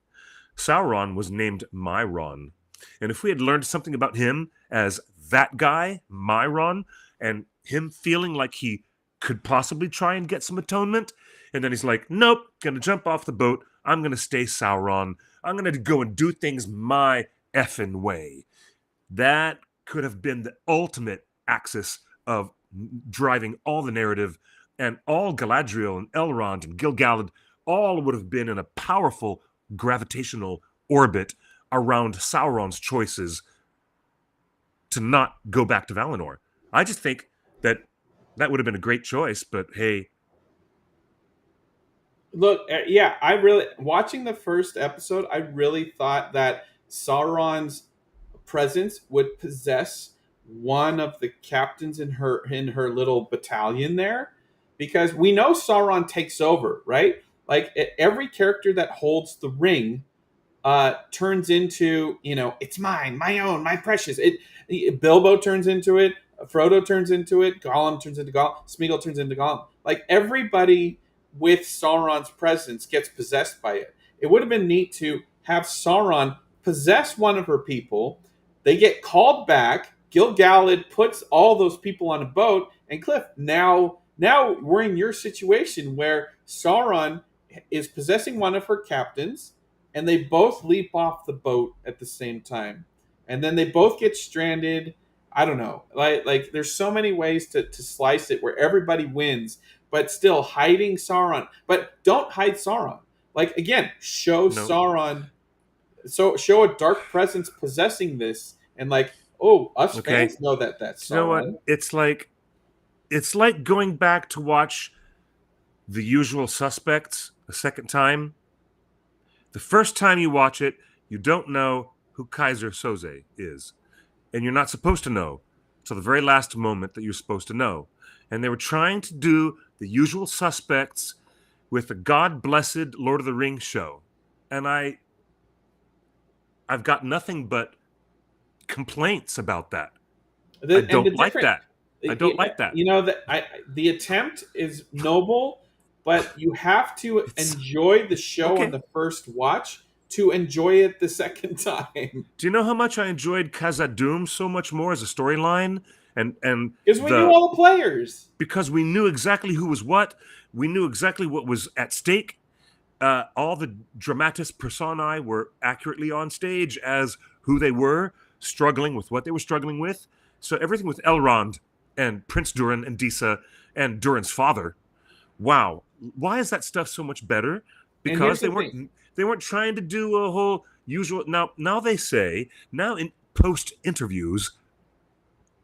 Sauron was named Myron. And if we had learned something about him as that guy, Myron, and him feeling like he could possibly try and get some atonement, and then he's like, nope, gonna jump off the boat, I'm gonna stay Sauron, I'm gonna go and do things my effing way. That could have been the ultimate axis of driving all the narrative, and all Galadriel and Elrond and Gilgalad all would have been in a powerful gravitational orbit around Sauron's choices to not go back to Valinor. I just think that that would have been a great choice, but hey. Look, yeah, I really watching the first episode, I really thought that Sauron's presence would possess one of the captains in her little battalion there, because we know Sauron takes over, right? Like every character that holds the ring turns into, it's mine, my own, my precious. Bilbo turns into it, Frodo turns into it, Gollum turns into Gollum, Smeagol turns into Gollum. Like everybody with Sauron's presence gets possessed by it. It would have been neat to have Sauron possess one of her people. They get called back. Gil-galad puts all those people on a boat, and Cliff, now we're in your situation where Sauron is possessing one of her captains, and they both leap off the boat at the same time, and then they both get stranded. I don't know, like there's so many ways to slice it where everybody wins, but still hiding Sauron. But don't hide Sauron. Like again, show No. Sauron, so show a dark presence possessing this, and like Oh, us Okay, fans know that do you know what? sawline. It's like going back to watch The Usual Suspects a second time. The first time you watch it, you don't know who Kaiser Soze is, and you're not supposed to know till the very last moment that you're supposed to know. And they were trying to do The Usual Suspects with the God blessed Lord of the Rings show, and I've got nothing but complaints about that. I And the don't like different, that. I don't like that. that the attempt is noble, but you have to It's enjoy the show on okay. the first watch to enjoy it the second time. Do you know how much I enjoyed Khazad-dûm so much more as a storyline? And Because we knew the all the players. because we knew exactly who was what, we knew exactly what was at stake. All the dramatis personae were accurately on stage as who they were, struggling with what they were struggling with. So everything with Elrond and Prince Durin and Disa and Durin's father. Wow, why is that stuff so much better? And here's Because they the weren't thing. they weren't trying to do a whole usual. Now they say now in post interviews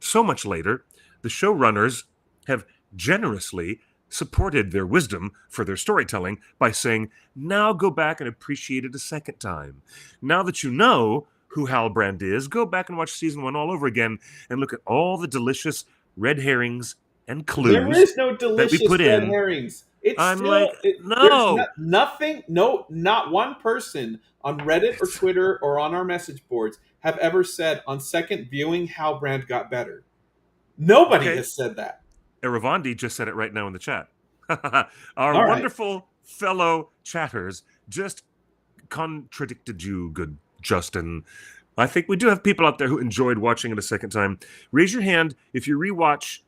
so much later, the showrunners have generously supported their wisdom for their storytelling by saying, now go back and appreciate it a second time. Now that you know who Halbrand is, go back and watch season one all over again and look at all the delicious red herrings and There clues is no that we delicious put red in. herrings. It's I'm like, still there's no. nothing. No, not one person on Reddit or It's Twitter or on our message boards have ever said on second viewing Halbrand got better. Nobody okay. has said that. Eravandi just said it right now in the chat. Our All right. wonderful fellow chatters just contradicted you, good Justin. I think we do have people out there who enjoyed watching it a second time. Raise your hand if you rewatch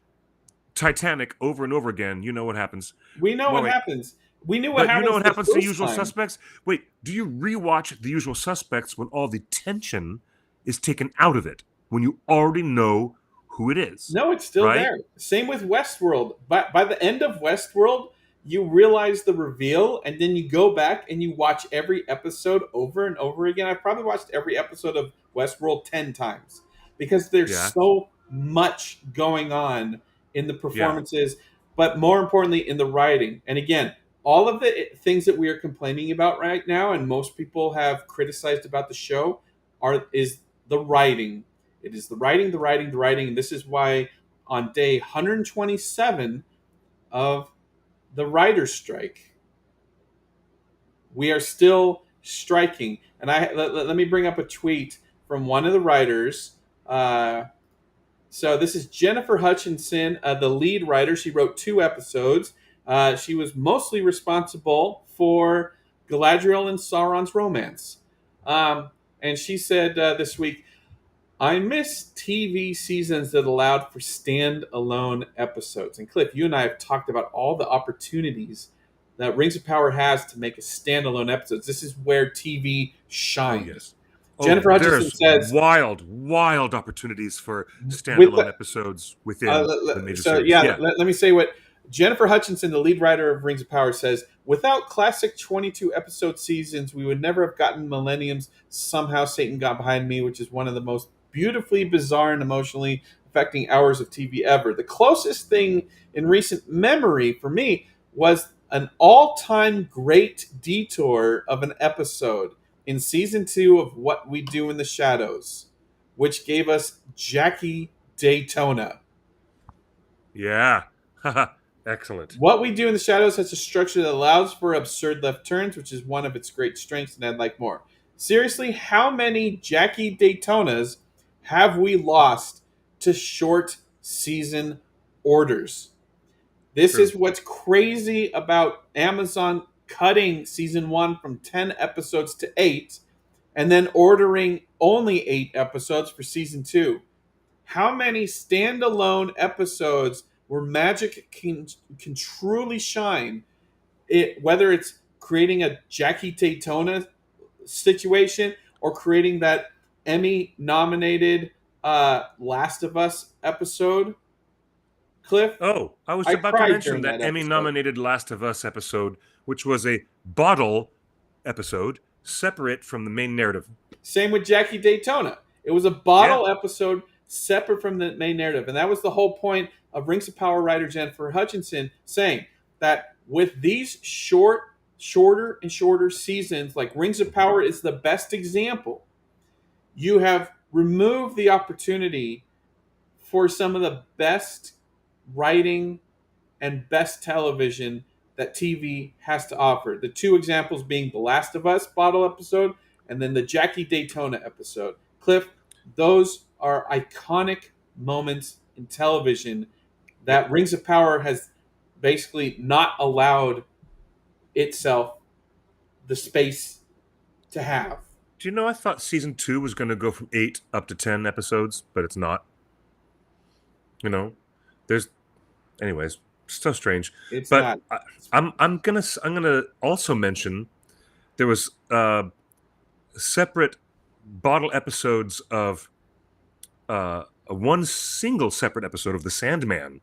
Titanic over and over again. You know what happens. We know Well, what wait, happens. We knew what but you know happens what the happens to first Usual time. Suspects? Wait, do you rewatch The Usual Suspects when all the tension is taken out of it? When you already know who it is, No, it's still right? there. Same with Westworld. By the end of Westworld, you realize the reveal, and then you go back and you watch every episode over and over again. I've probably watched every episode of Westworld 10 times because there's Yeah, so much going on in the yeah, performances, but more importantly, in the writing. And again, all of the things that we are complaining about right now, and most people have criticized about the show, is the writing. It is the writing, the writing, the writing, and this is why on day 127 of the writer's strike, we are still striking. And let me bring up a tweet from one of the writers. So this is Jennifer Hutchinson, the lead writer. She wrote 2 episodes. She was mostly responsible for Galadriel and Sauron's romance. And she said this week, I miss TV seasons that allowed for standalone episodes. And Cliff, you and I have talked about all the opportunities that Rings of Power has to make a standalone episodes. This is where TV oh shines. yes. Oh, Jennifer Hutchinson there's says, wild opportunities for with standalone episodes within the major so series. yeah, Yeah, let me say what Jennifer Hutchinson, the lead writer of Rings of Power, says. Without classic 22 episode seasons, we would never have gotten Millennium's Somehow Satan Got Behind Me, which is one of the most beautifully bizarre and emotionally affecting hours of TV ever. The closest thing in recent memory for me was an all-time great detour of an episode in season 2 of What We Do in the Shadows, which gave us Jackie Daytona. yeah. Excellent. What We Do in the Shadows has a structure that allows for absurd left turns, which is one of its great strengths, and I'd like more. Seriously, how many Jackie Daytonas have we lost to short season orders? This True. is what's crazy about Amazon cutting season 1 from 10 episodes to 8 and then ordering only 8 episodes for season 2. How many standalone episodes where magic can truly shine? Whether it's creating a Jackie Daytona situation or creating that Emmy nominated Last of Us episode. Cliff, Oh, I was I about to cried mention during that that Emmy episode. nominated Last of Us episode, which was a bottle episode separate from the main narrative. Same with Jackie Daytona. It was a Yeah. bottle episode separate from the main narrative. And that was the whole point of Rings of Power writer Jennifer Hutchinson saying that with these shorter and shorter seasons, like Rings of Power is the best example, you have removed the opportunity for some of the best writing and best television that TV has to offer. The two examples being The Last of Us bottle episode and then the Jackie Daytona episode. Cliff, those are iconic moments in television Yep. that Rings of Power has basically not allowed itself the space to have. Do you know I thought season 2 was going to go from 8 up to 10 episodes, but it's not. You know, there's, anyways, so strange. It's But not. I'm gonna also mention there was separate bottle episodes of one single separate episode of The Sandman,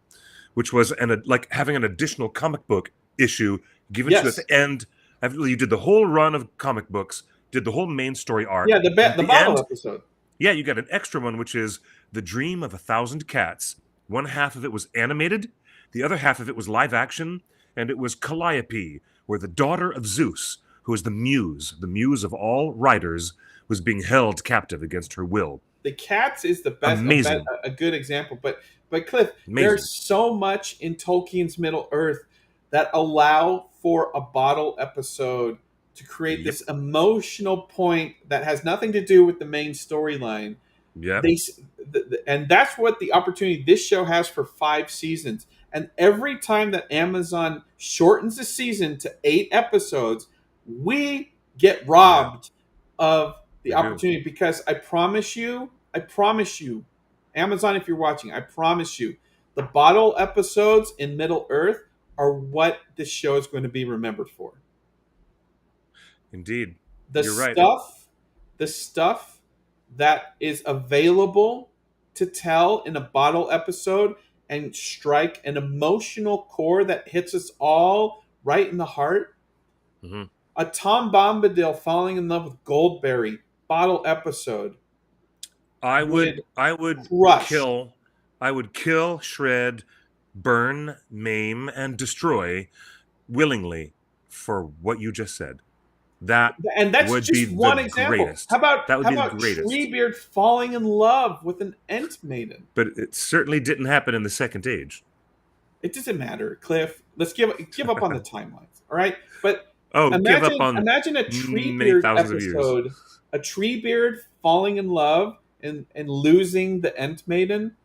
which was like having an additional comic book issue given to you at Yes. the end. You did the whole run of comic books, did the whole main story arc, Yeah, the and at the the bottle end, episode. yeah, you got an extra one, which is The Dream of a Thousand Cats. One half of it was animated, the other half of it was live action, and it was Calliope, where the daughter of Zeus, who is the muse of all writers, was being held captive against her will. The Cats is the best, Amazing. a good example. But Cliff, Amazing. there's so much in Tolkien's Middle Earth that allow for a bottle episode to create Yep. this emotional point that has nothing to do with the main storyline. Yep. They and that's what the opportunity this show has for 5 seasons. And every time that Amazon shortens a season to 8 episodes, we get Yeah. robbed of the They do. opportunity because I promise you, Amazon, if you're watching, I promise you, the bottle episodes in Middle Earth are what this show is going to be remembered for. Indeed. The You're right. stuff that is available to tell in a bottle episode and strike an emotional core that hits us all right in the heart. hmm A Tom Bombadil falling in love with Goldberry bottle episode I would would I would crush. kill I would kill, shred, burn, maim, and destroy willingly for what you just said. That And that's would be just the one example. greatest. That would How be the about greatest. Treebeard falling in love with an Ent maiden? But it certainly didn't happen in the second age. It doesn't matter, Cliff. Let's give up on the timelines, all right? But Oh, give up on imagine a many Treebeard thousands of years. episode, a Treebeard falling in love and losing the Ent maiden,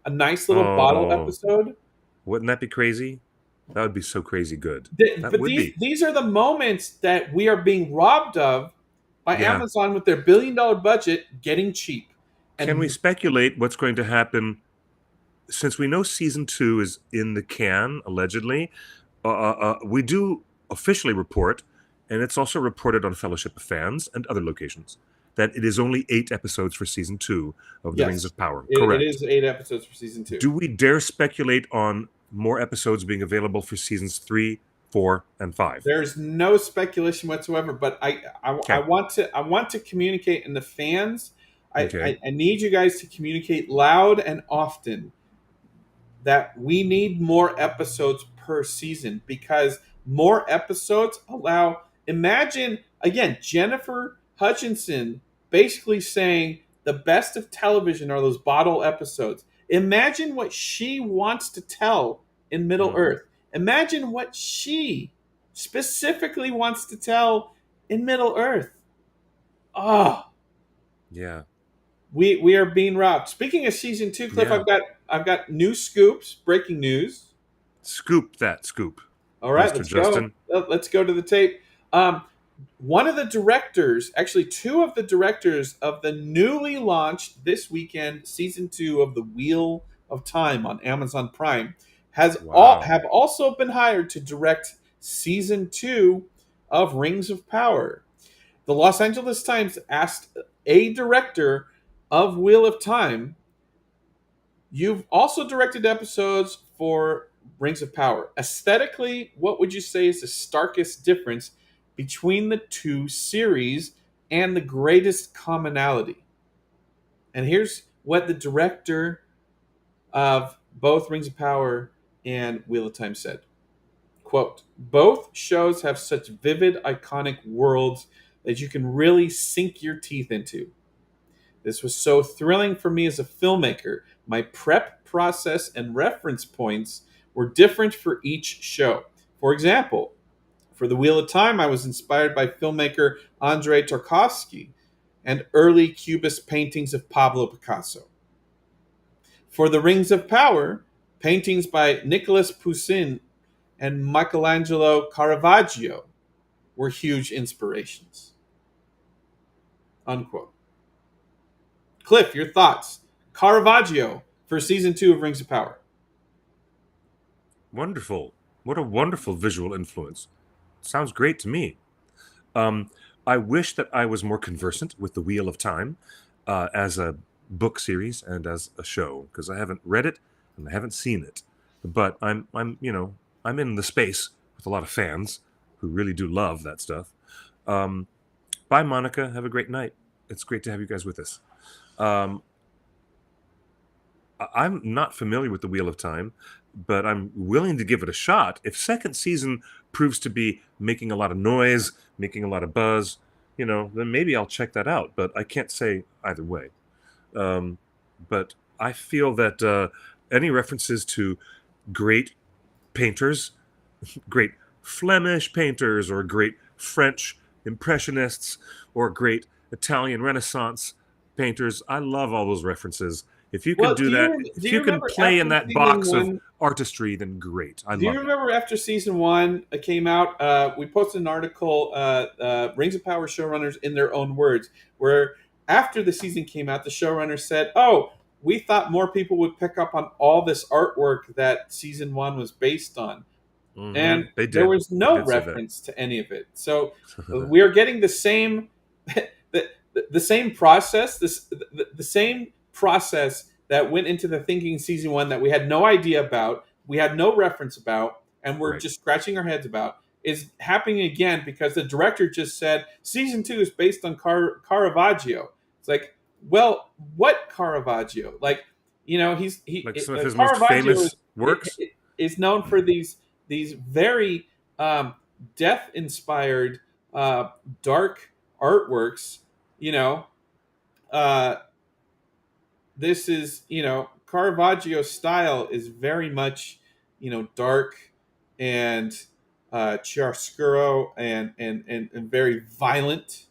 a nice little bottle Oh, episode. wouldn't that be crazy? That would be so crazy good. That But would be. these are the moments that we are being robbed of by Yeah. Amazon with their $1 billion budget getting cheap. Can we And speculate what's going to happen since we know season 2 is in the can, allegedly? We do officially report, and it's also reported on Fellowship of Fans and other locations, that it is only 8 episodes for season 2 of The Rings yes, of Power. it Correct. is 8 episodes for season 2. Do we dare speculate on more episodes being available for seasons 3, 4, and 5? There's no speculation whatsoever, but I Okay. want to communicate, and the fans, Okay. I need you guys to communicate loud and often that we need more episodes per season because more episodes allow. Imagine again Jennifer Hutchinson basically saying the best of television are those bottle episodes. Imagine what she wants to tell in Middle Mhm. Earth. Imagine what she specifically wants to tell in Middle Earth. Ah, Yeah. we are being robbed. Speaking of season 2, Cliff, Yeah. I've got new scoops, breaking news. Scoop that scoop, All right, Mr. let's go. Justin. Let's go to the tape. One of the directors, actually two of the directors of the newly launched this weekend season 2 of the Wheel of Time on Amazon Prime, Wow. have also been hired to direct season 2 of Rings of Power. The Los Angeles Times asked a director of Wheel of Time, "You've also directed episodes for Rings of Power. Aesthetically, what would you say is the starkest difference between the two series and the greatest commonality?" And what the director of both Rings of Power and Wheel of Time said. Quote, both shows have such vivid, iconic worlds that you can really sink your teeth into. This was so thrilling for me as a filmmaker. My prep process and reference points were different for each show. For example, for The Wheel of Time, I was inspired by filmmaker Andrei Tarkovsky and early Cubist paintings of Pablo Picasso. For The Rings of Power, paintings by Nicolas Poussin and Michelangelo Caravaggio were huge inspirations. Unquote. Cliff, your thoughts? Caravaggio for season 2 of Rings of Power. Wonderful. What a wonderful visual influence. Sounds great to me. Um, I wish that I was more conversant with the Wheel of Time as a book series and as a show, because I haven't read it and I haven't seen it. But I'm in the space with a lot of fans who really do love that stuff. Um, Bye, Monica. Have a great night. It's great to have you guys with us. Um, I'm not familiar with the Wheel of Time, but I'm willing to give it a shot. If second season proves to be making a lot of noise, making a lot of buzz, then maybe I'll check that out. But I can't say either way. Um, but I feel that any references to great painters, great Flemish painters, or great French Impressionists, or great Italian Renaissance painters, I love all those references. If you can Well, do that, do if you you can remember play in after that season box of one? artistry, then great. I Do you love that. remember after season 1 came out? We posted an article, Rings of Power showrunners in their own words, where after the season came out, the showrunner said, "Oh, we thought more people would pick up on all this artwork that season 1 was based on." And They there did. was They no did say that. reference to any of it. So we are getting the same the same process the same process that went into the thinking season 1 that we had no idea about, we had no reference about, and we're Right. just scratching our heads about, is happening again because the director just said season 2 is based on Caravaggio. It's like, well, what Caravaggio? Like, Like some of his most Caravaggio famous works. is known for these very death inspired dark artworks. You know, uh, this is Caravaggio's style is very much dark and chiaroscuro and very violent,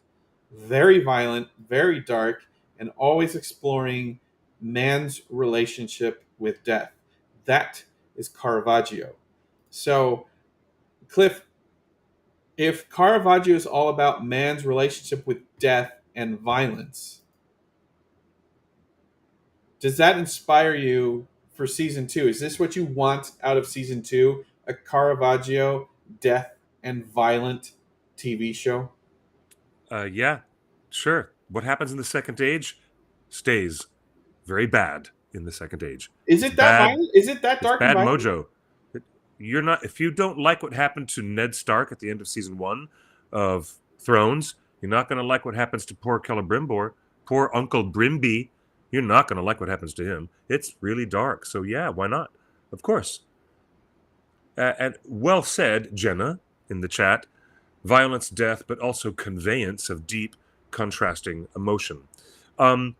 very dark, and always exploring man's relationship with death. That is Caravaggio. So, Cliff, if Caravaggio is all about man's relationship with death and violence, does that inspire you for season 2? Is this what you want out of season 2? A Caravaggio death and violent TV show? Yeah, sure. What happens in the second age stays very bad in the second age. Is It's it that bad. violent? Is it that It's dark and bad violent? mojo. You're not if you don't like what happened to Ned Stark at the end of season 1 of Thrones, you're not going to like what happens to poor Celebrimbor, poor Uncle Brimby. You're not going to like what happens to him. It's really dark. So yeah, why not? Of course. And well said, Jenna, in the chat. Violence, death, but also conveyance of deep, contrasting emotion. Um,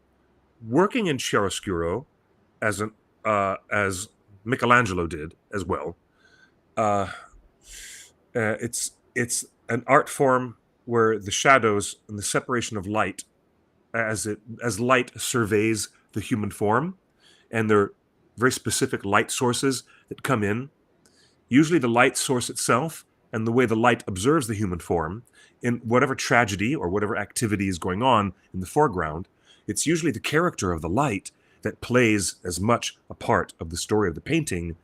Working in chiaroscuro, as Michelangelo did as well, uh, it's an art form where the shadows and the separation of light, as light surveys the human form, and there are very specific light sources that come in. Usually, the light source itself and the way the light observes the human form in whatever tragedy or whatever activity is going on in the foreground, it's usually the character of the light that plays as much a part of the story of the painting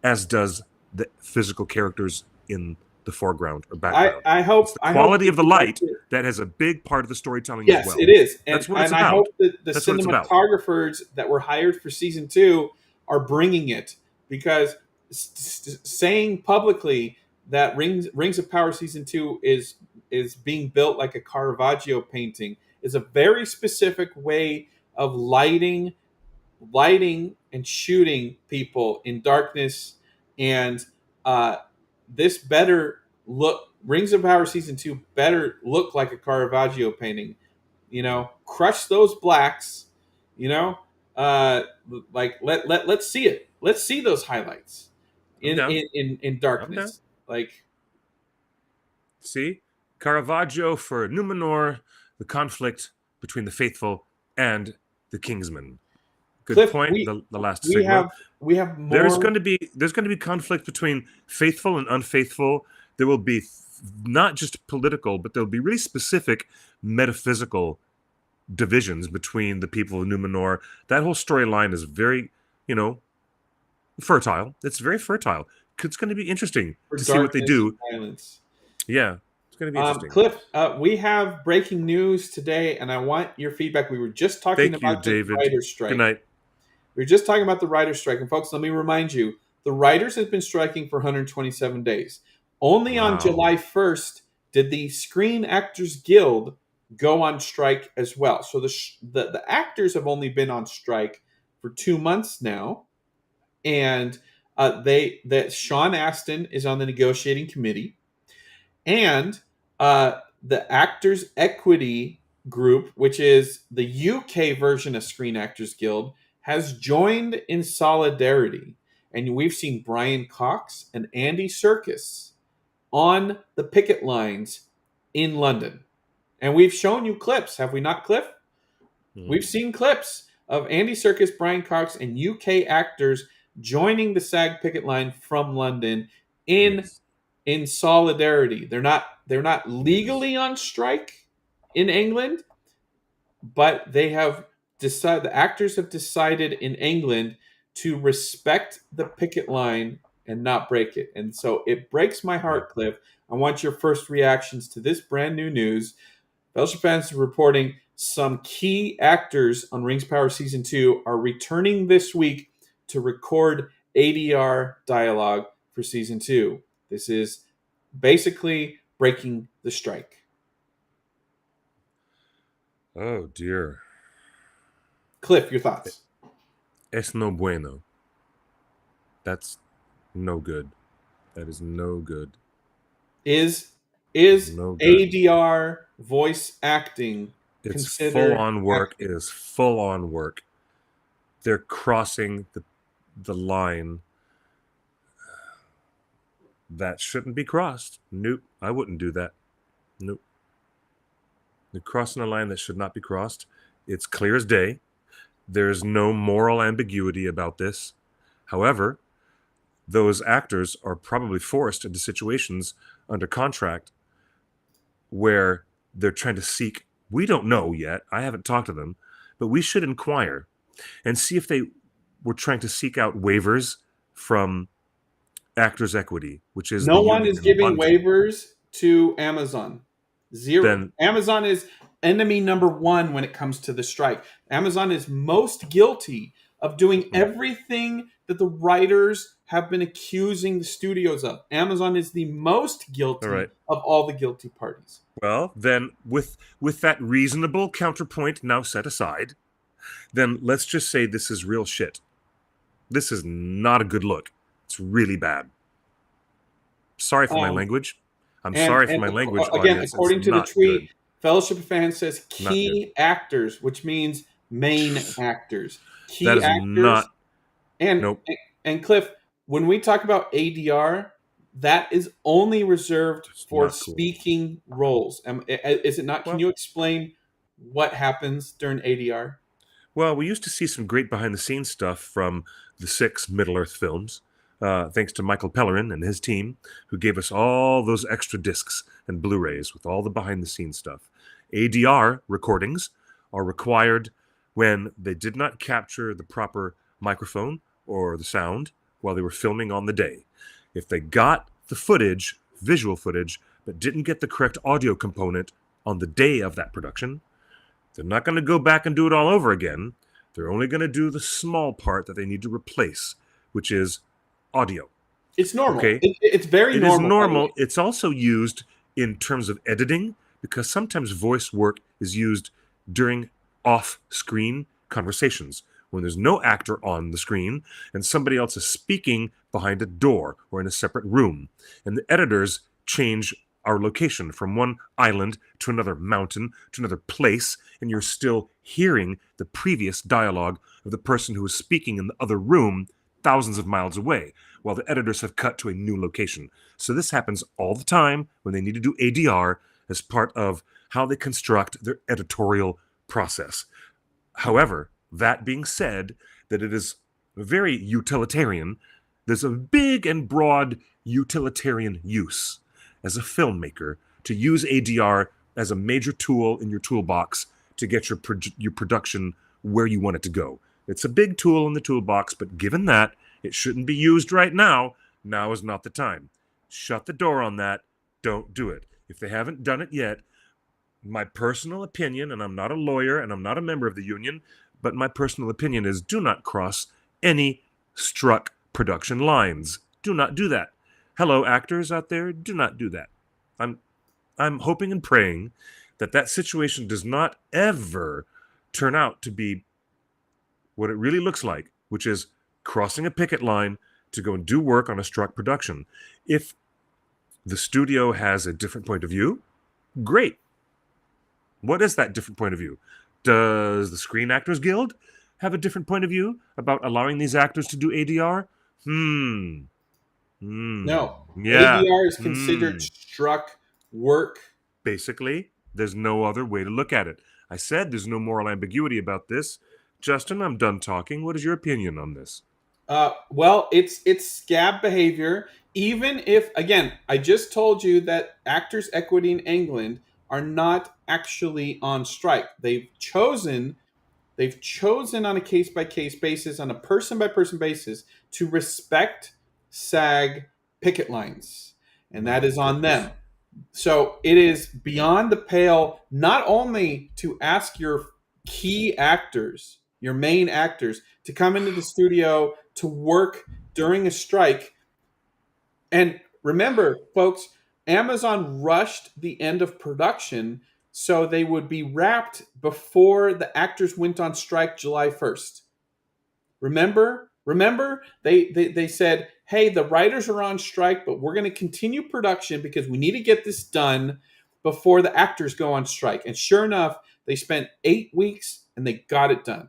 as does the physical characters in the foreground or I background. I It's hope the I hope quality that of the you like light it. that has a big part of the storytelling as Yes, it well. is, That's what it's and I about. hope that the That's what it's about. cinematographers that were hired for season 2 are bringing it, because saying publicly that Rings of Power season 2 is being built like a Caravaggio painting is a very specific way of lighting lighting and shooting people in darkness, and uh, this better look. Rings of Power season 2 better look like a Caravaggio painting. Crush those blacks. You know, uh, like let's see it. Let's see those highlights I'm in down. in in, in I'm down. darkness. Like, See, Caravaggio for Numenor, the conflict between the faithful and the Kingsmen. Good Cliff, point. we The last we Sigma. have we have There's more going to be conflict between faithful and unfaithful. There will be not just political, but there'll be really specific metaphysical divisions between the people of Numenor. That whole storyline is very, fertile. It's very fertile. It's going to be interesting for to see what they darkness and do. violence. Yeah, it's going to be interesting. Cliff, we have breaking news today, and I want your feedback. We were just talking Thank you, about the David. writer's Good strike. night. We were just talking about the writer's strike. And folks, let me remind you, the writers have been striking for 127 days. Only on Wow. July 1st did the Screen Actors Guild go on strike as well. So the actors have only been on strike for 2 months now, and that Sean Astin is on the negotiating committee, and the Actors Equity Group, which is the UK version of Screen Actors Guild, has joined in solidarity. And we've seen Brian Cox and Andy Serkis on the picket lines in London. And we've shown you clips, have we not, Cliff? We've seen clips of Andy Serkis, Brian Cox, and UK actors joining the SAG picket line from London in Yes. in solidarity. They're not Yes. legally on strike in England, but they have decided the actors have decided in England to respect the picket line and not break it. And so it breaks my Yeah. heart, Cliff. I want your first reactions to this brand new news. Fellowship fans are reporting some key actors on Rings of Power Season 2 are returning this week to record ADR dialogue for Season 2. This is basically breaking the strike. Oh dear. Cliff, your thoughts? Es no bueno. That's no good. That is no good. Is No good. ADR voice acting It's full considered on work. acting? It is full on work. They're crossing the line that shouldn't be crossed. Nope. I wouldn't do that. Nope. They're crossing a line that should not be crossed. It's clear as day. There's no moral ambiguity about this. However, those actors are probably forced into situations under contract where they're trying to seek, we don't know yet, I haven't talked to them, but we should inquire and see if they were trying to seek out waivers from Actors Equity, which is the No one union is in giving London. waivers to Amazon. Zero. Then, Amazon is enemy number one when it comes to the strike. Amazon is most guilty of doing everything that the writers have been accusing the studios of. Amazon is the most guilty all right. of all the guilty parties. Well, then with that reasonable counterpoint now set aside, then let's just say this is real shit. This is not a good look. It's really bad. Sorry for my language. I'm sorry for my language, Again, audience. according It's to the not tweet, good. Fellowship of Fans says Not good. key actors, which means main actors. Key That is actors. not. And Nope. and Cliff, when we talk about ADR, that is only reserved It's for not cool. speaking roles. Is it not? Can Well, you explain what happens during ADR? well, we used to see some great behind-the-scenes stuff from the 6 Middle-earth films, thanks to Michael Pellerin and his team, who gave us all those extra discs and Blu-rays with all the behind-the-scenes stuff. ADR recordings are required when they did not capture the proper microphone or the sound while they were filming on the day. If they got the footage, visual footage, but didn't get the correct audio component on the day of that production, they're not going to go back and do it all over again. They're only going to do the small part that they need to replace, which is audio. It's normal. Okay. It's very It normal. is by the normal. way. It's also used in terms of editing because sometimes voice work is used during off-screen conversations when there's no actor on the screen and somebody else is speaking behind a door or in a separate room. And the editors change our location from one island to another mountain to another place, and you're still hearing the previous dialogue of the person who was speaking in the other room thousands of miles away, while the editors have cut to a new location. So this happens all the time when they need to do ADR as part of how they construct their editorial process. However, that being said, that it is very utilitarian, there's a big and broad utilitarian use as a filmmaker to use ADR as a major tool in your toolbox to get your production where you want it to go. It's a big tool in the toolbox, but given that it shouldn't be used right now, now is not the time. Shut the door on that. Don't do it. If they haven't done it yet, my personal opinion, and I'm not a lawyer and I'm not a member of the union, but my personal opinion is do not cross any struck production lines. Do not do that. Hello, actors out there, do not do that. I'm hoping and praying that that situation does not ever turn out to be what it really looks like, which is crossing a picket line to go and do work on a struck production. If the studio has a different point of view, great. What is that different point of view? Does the Screen Actors Guild have a different point of view about allowing these actors to do ADR? No, Yeah. ADR is considered struck work. Basically, there's no other way to look at it. I said there's no moral ambiguity about this. Justin, I'm done talking. What is your opinion on this? Well, it's scab behavior. Even if, again, I just told you that Actors Equity in England are not actually on strike. They've chosen on a case by case basis, on a person by person basis, to respect SAG picket lines, and that My is on goodness. them. So it is beyond the pale not only to ask your key actors, your main actors, to come into the studio to work during a strike. And remember, folks, Amazon rushed the end of production so they would be wrapped before the actors went on strike July 1st. Remember, they said, hey, the writers are on strike, but we're going to continue production because we need to get this done before the actors go on strike. And sure enough, they spent 8 weeks and they got it done.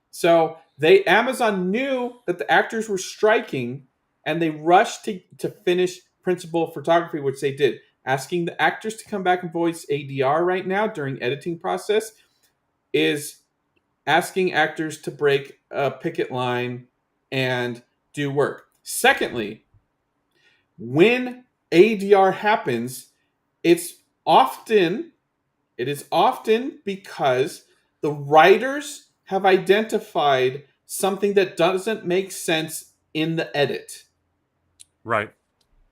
So Amazon knew that the actors were striking, and they rushed to finish principal photography, which they did. Asking the actors to come back and voice ADR right now during editing process is asking actors to break a picket line and do work. Secondly, when ADR happens, it's often it is often because the writers have identified something that doesn't make sense in the edit. Right.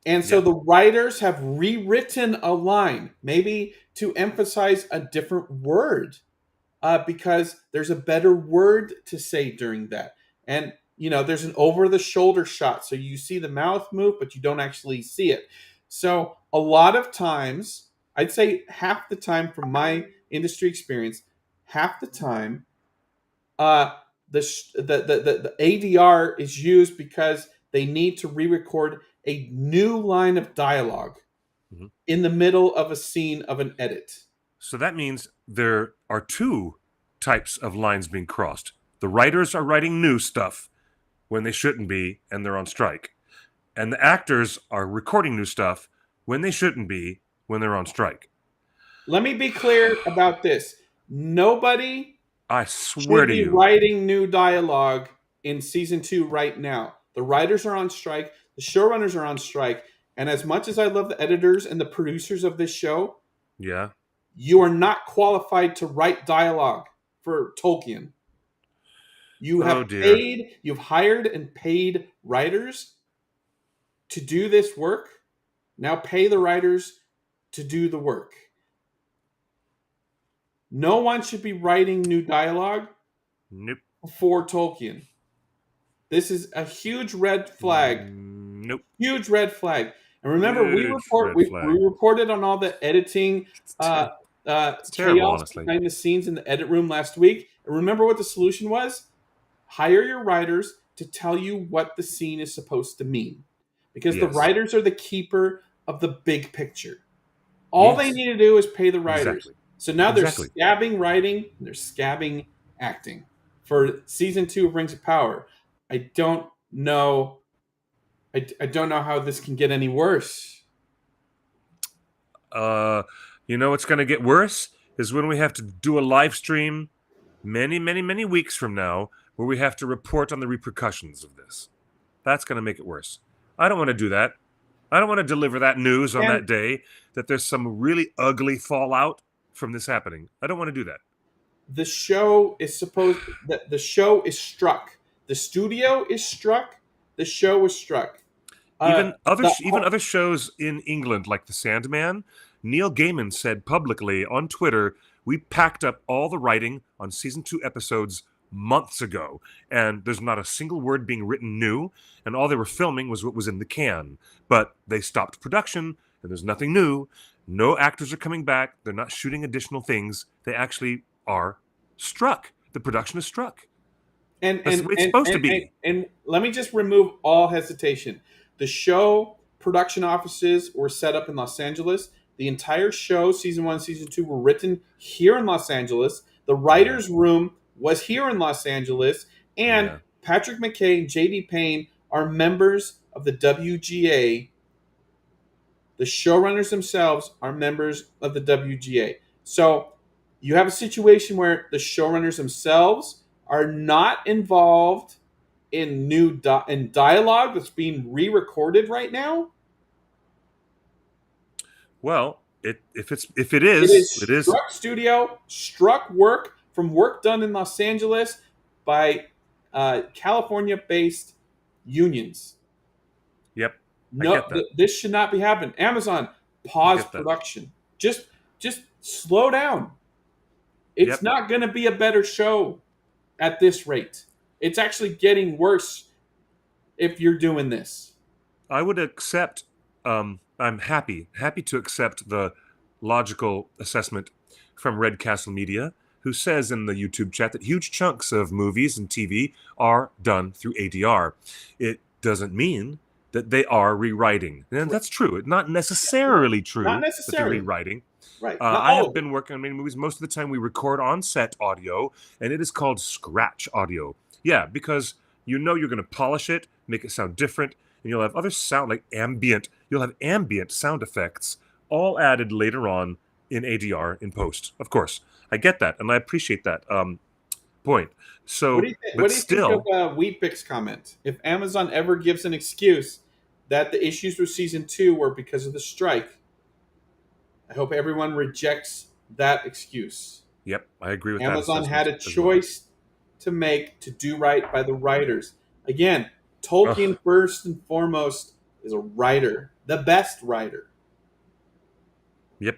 And so Yep. the writers have rewritten a line, maybe to emphasize a different word, because there's a better word to say during that. And, there's an over the shoulder shot. So you see the mouth move, but you don't actually see it. So a lot of times, I'd say half the time from my industry experience, half the time, uh, the ADR is used because they need to re-record a new line of dialogue Mhm. in the middle of a scene of an edit. So that means there are two types of lines being crossed. The writers are writing new stuff when they shouldn't be, and they're on strike. And the actors are recording new stuff when they shouldn't be, when they're on strike. Let me be clear about this. Nobody I swear should to be you. writing new dialogue in season 2 right now. The writers are on strike, the showrunners are on strike, and as much as I love the editors and the producers of this show, Yeah. you are not qualified to write dialogue for Tolkien. Oh dear. You've hired and paid writers to do this work. Now pay the writers to do the work. No one should be writing new dialogue Nope. for Tolkien. This is a huge red flag. Nope. Huge red flag. And remember, Huge red we flag. reported on all the editing It's terrible, chaos honestly. behind the scenes in the edit room last week. And remember what the solution was? hire your writers to tell you what the scene is supposed to mean, because the Yes. writers are the keeper of the big picture. All they Yes. need to do is pay the writers. Exactly. So now they're Exactly. scabbing writing and they're scabbing acting for season 2 of Rings of Power. I don't know. I don't know how this can get any worse. Uh, you know what's going to get worse is when we have to do a live stream many, many, many weeks from now where we have to report on the repercussions of this. That's going to make it worse. I don't want to do that. I don't want to deliver that news on And that day that there's some really ugly fallout from this happening. I don't want to do that. the show is supposed that the show is struck. The studio is struck. The show is struck. Even other The even other shows in England, like The Sandman, Neil Gaiman said publicly on Twitter, "We packed up all the writing on season 2 episodes months ago, and there's not a single word being written new, and all they were filming was what was in the can. But they stopped production, and there's nothing new. No actors are coming back. They're not shooting additional things. They actually are struck. The production is struck. and That's the and way it's and supposed to and, and, be." and let me just remove all hesitation. The show production offices were set up in Los Angeles. The entire show, season 1, season 2, were written here in Los Angeles. The Yeah, writers' room was here in Los Angeles, and yeah. Patrick McKay and JD Payne are members of the WGA. The showrunners themselves are members of the WGA. So you have a situation where the showrunners themselves are not involved in in dialogue that's being re-recorded right now. Well, if it It is, is it is. struck studio, struck work from work done in Los Angeles by California-based unions. Yep, I No, get that. this should not be happening. Amazon, I pause get that. production. Just slow down. It's Yep. not going to be a better show at this rate. It's actually getting worse if you're doing this. I would accept. I'm happy to accept the logical assessment from Red Castle Media, who says in the YouTube chat that huge chunks of movies and TV are done through ADR. It doesn't mean that they are rewriting, and that's true. It's not necessarily Not true that they're necessarily. rewriting. Right. Not I have all. been working on many movies. Most of the time, we record on set audio, and it is called scratch audio. Yeah, because you know you're going to polish it, make it sound different, and you'll have other sound like ambient. You'll have ambient sound effects all added later on in ADR in post. Of course, I get that, and I appreciate that point. What So, do you think? What but do you think of still, Wheatbix comment? If Amazon ever gives an excuse that the issues with season 2 were because of the strike, I hope everyone rejects that excuse. yep, I agree with that Amazon had assessment a as well. choice to make to do right by the writers. Again, Ugh. Tolkien first and foremost is a writer, the best writer. Yep.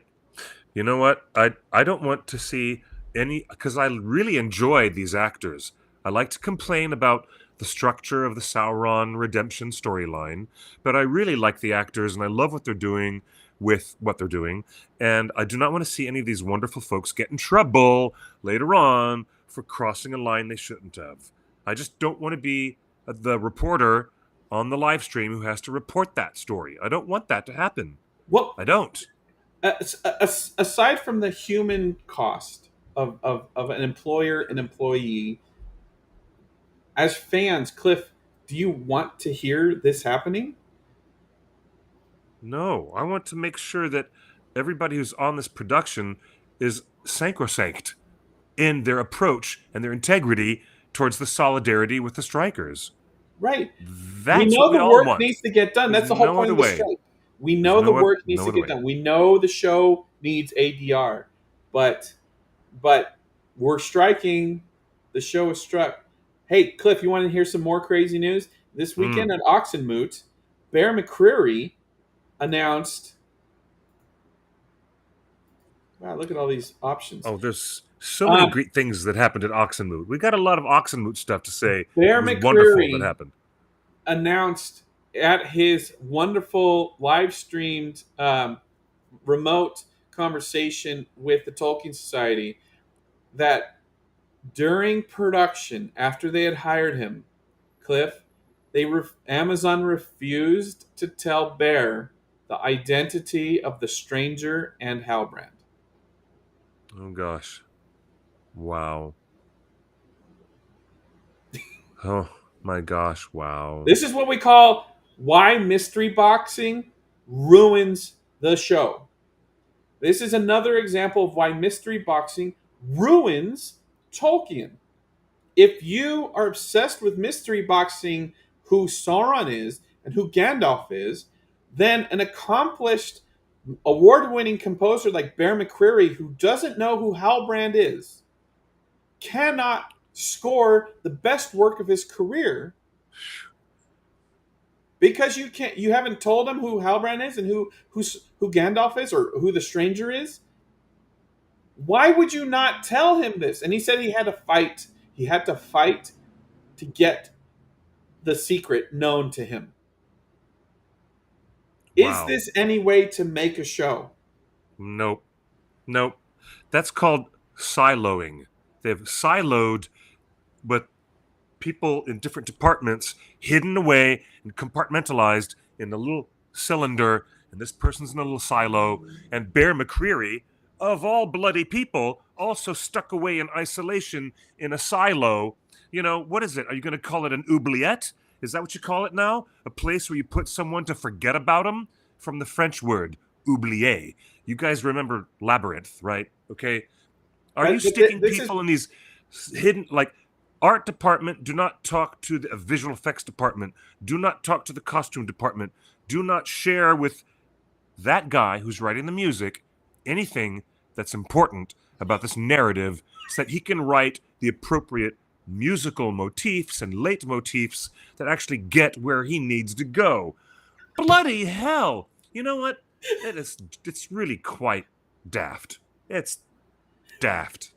You know what? I don't want to see any, because I really enjoy these actors. I like to complain about the structure of the Sauron redemption storyline, but I really like the actors and I love what they're doing with what they're doing. And I do not want to see any of these wonderful folks get in trouble later on for crossing a line they shouldn't have. I just don't want to be the reporter on the live stream who has to report that story. I don't want that to happen. Well, I don't. aside from the human cost of an employer and employee, as fans, Cliff, do you want to hear this happening? No, I want to make sure that everybody who's on this production is sacrosanct in their approach and their integrity towards the solidarity with the strikers. Right. We That's what know we the all work want. needs to get done. There's That's the whole no point other of the way. strike. We There's know the work needs no to other get way. done. We know the show needs ADR, but but we're striking. The show is struck. Hey, Cliff, you want to hear some more crazy news? This weekend Mm. at Oxenmoot, Bear McCreary announced. Wow, look at all these options. Oh, there's so many Um, great things that happened at Oxenmoot. We got a lot of Oxenmoot stuff to say. It Bear was wonderful that McCreary happened. announced at his wonderful live streamed remote conversation with the Tolkien Society that During production, after they had hired him, Cliff, Amazon refused to tell Bear the identity of the stranger and Halbrand. Oh gosh. Wow. Oh my gosh. Wow. This is what we call why mystery boxing ruins the show. This is another example of why mystery boxing ruins Tolkien. If you are obsessed with mystery boxing, who Sauron is and who Gandalf is, then an accomplished award-winning composer like Bear McCreary, who doesn't know who Halbrand is, cannot score the best work of his career because you haven't told him who Halbrand is and who Gandalf is or who the stranger is. Why would you not tell him this? And he said he had to fight. He had to fight to get the secret known to him. Is Wow. this any way to make a show? Nope. Nope. That's called siloing. They've siloed, but people in different departments hidden away and compartmentalized in a little cylinder, and this person's in a little silo. And Bear McCreary, of all bloody people, also stuck away in isolation in a silo. You know, what is it? Are you going to call it an oubliette? Is that what you call it now? A place where you put someone to forget about them? From the French word, oublier. You guys remember Labyrinth, right? Okay. Are you sticking This is people in these hidden, like, art department, do not talk to the visual effects department. Do not talk to the costume department. Do not share with that guy who's writing the music anything that's important about this narrative so that he can write the appropriate musical motifs and leitmotifs that actually get where he needs to go. Bloody hell. You know what? It's really quite daft. It's daft.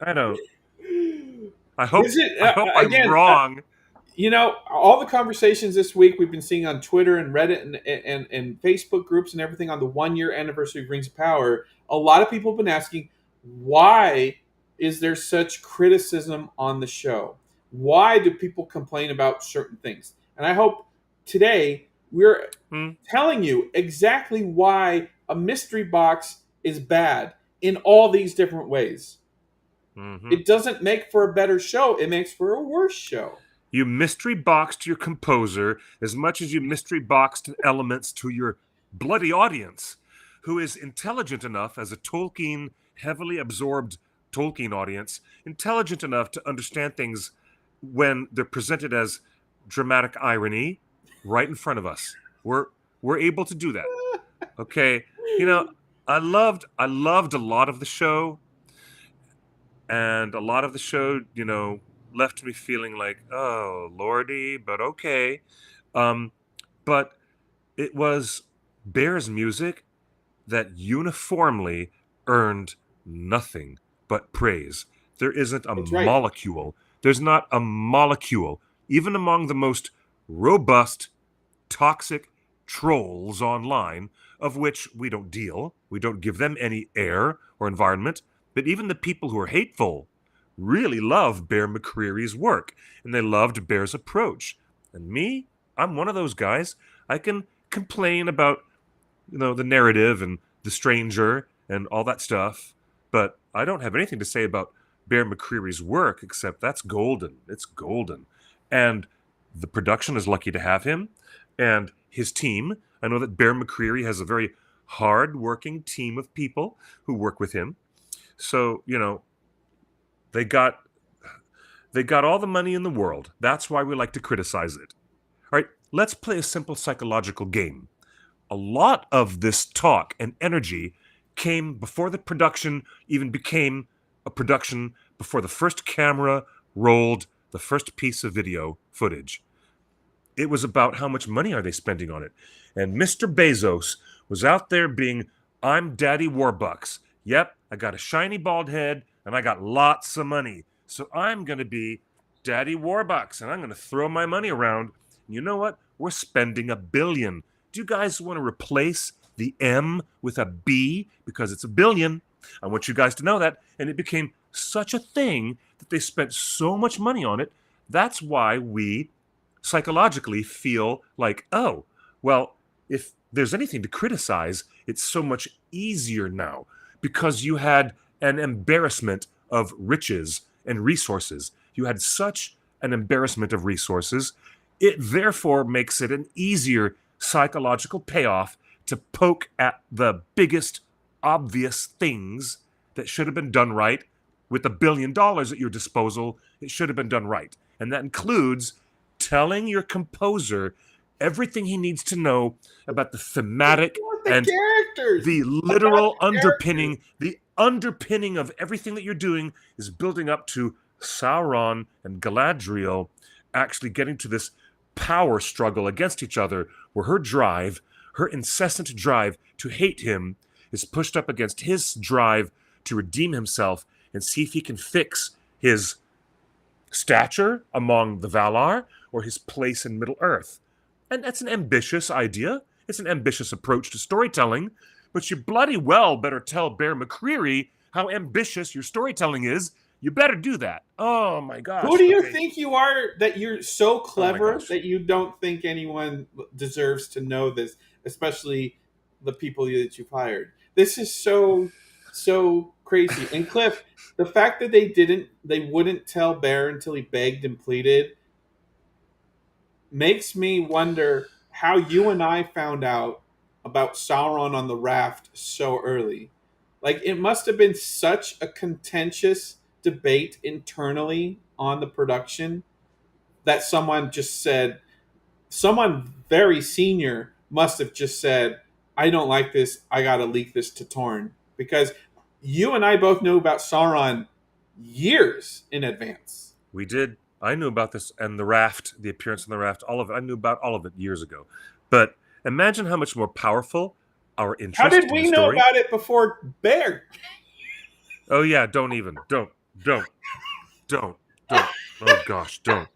I don't. I hope. is it I hope I'm again? wrong. All the conversations this week we've been seeing on Twitter and Reddit and Facebook groups and everything on the 1 year anniversary of Rings of Power. A lot of people have been asking, why is there such criticism on the show? Why do people complain about certain things? And I hope today we're Hmm? telling you exactly why a mystery box is bad in all these different ways. Mm-hmm. It doesn't make for a better show, it makes for a worse show. You mystery boxed your composer as much as you mystery boxed elements to your bloody audience, who is intelligent enough as a Tolkien, heavily absorbed Tolkien audience, intelligent enough to understand things when they're presented as dramatic irony right in front of us. We're able to do that. Okay. You know, I loved a lot of the show, and a lot of the show, left me feeling like, oh lordy, but okay. Um, but it was Bear's music that uniformly earned nothing but praise. There isn't a That's right. molecule. There's not a molecule, even among the most robust, toxic trolls online, of which we don't deal. We don't give them any air or environment. But even the people who are hateful really love Bear McCreary's work, and they loved Bear's approach. And me, I'm one of those guys. I can complain about, the narrative and the stranger and all that stuff, but I don't have anything to say about Bear McCreary's work except that's golden. It's golden. And the production is lucky to have him and his team. I know that Bear McCreary has a very hard-working team of people who work with him. So, they got they got all the money in the world. That's why we like to criticize it. All right, let's play a simple psychological game. A lot of this talk and energy came before the production even became a production, before the first camera rolled the first piece of video footage. It was about how much money are they spending on it. And Mr. Bezos was out there being, I'm Daddy Warbucks. Yep, I got a shiny bald head and I got lots of money. So I'm going to be Daddy Warbucks and I'm going to throw my money around. And you know what? We're spending $1 billion. Do you guys want to replace the M with a B because it's $1 billion? I want you guys to know that. And it became such a thing that they spent so much money on it. That's why we psychologically feel like, oh, well, if there's anything to criticize, it's so much easier now because you had an embarrassment of riches and resources. You had such an embarrassment of resources. It therefore makes it an easier psychological payoff to poke at the biggest obvious things that should have been done right. With $1 billion at your disposal, it should have been done right. And that includes telling your composer everything he needs to know about the thematic With the and characters, the about literal the characters. underpinning of everything that you're doing is building up to Sauron and Galadriel actually getting to this power struggle against each other, where her incessant drive to hate him, is pushed up against his drive to redeem himself and see if he can fix his stature among the Valar or his place in Middle Earth. And that's an ambitious idea. It's an ambitious approach to storytelling, but you bloody well better tell Bear McCreary how ambitious your storytelling is. You better do that. Oh my Who gosh. do you Okay. think you are that you're so Oh my clever gosh. that you don't think anyone deserves to know this, especially the people that you've hired? This is so crazy. And Cliff, the fact that they wouldn't tell Bear until he begged and pleaded makes me wonder how you and I found out about Sauron on the raft so early. Like, it must have been such a contentious debate internally on the production that someone very senior must have just said, I don't like this. I got to leak this to Torn. Because you and I both knew about Sauron years in advance. We did. I knew about this and the raft, the appearance on the raft, all of it. I knew about all of it years ago. But imagine how much more powerful our How interest did in the we know story. about it before Bear? Oh yeah, don't even. Don't. Don't. Oh gosh, don't.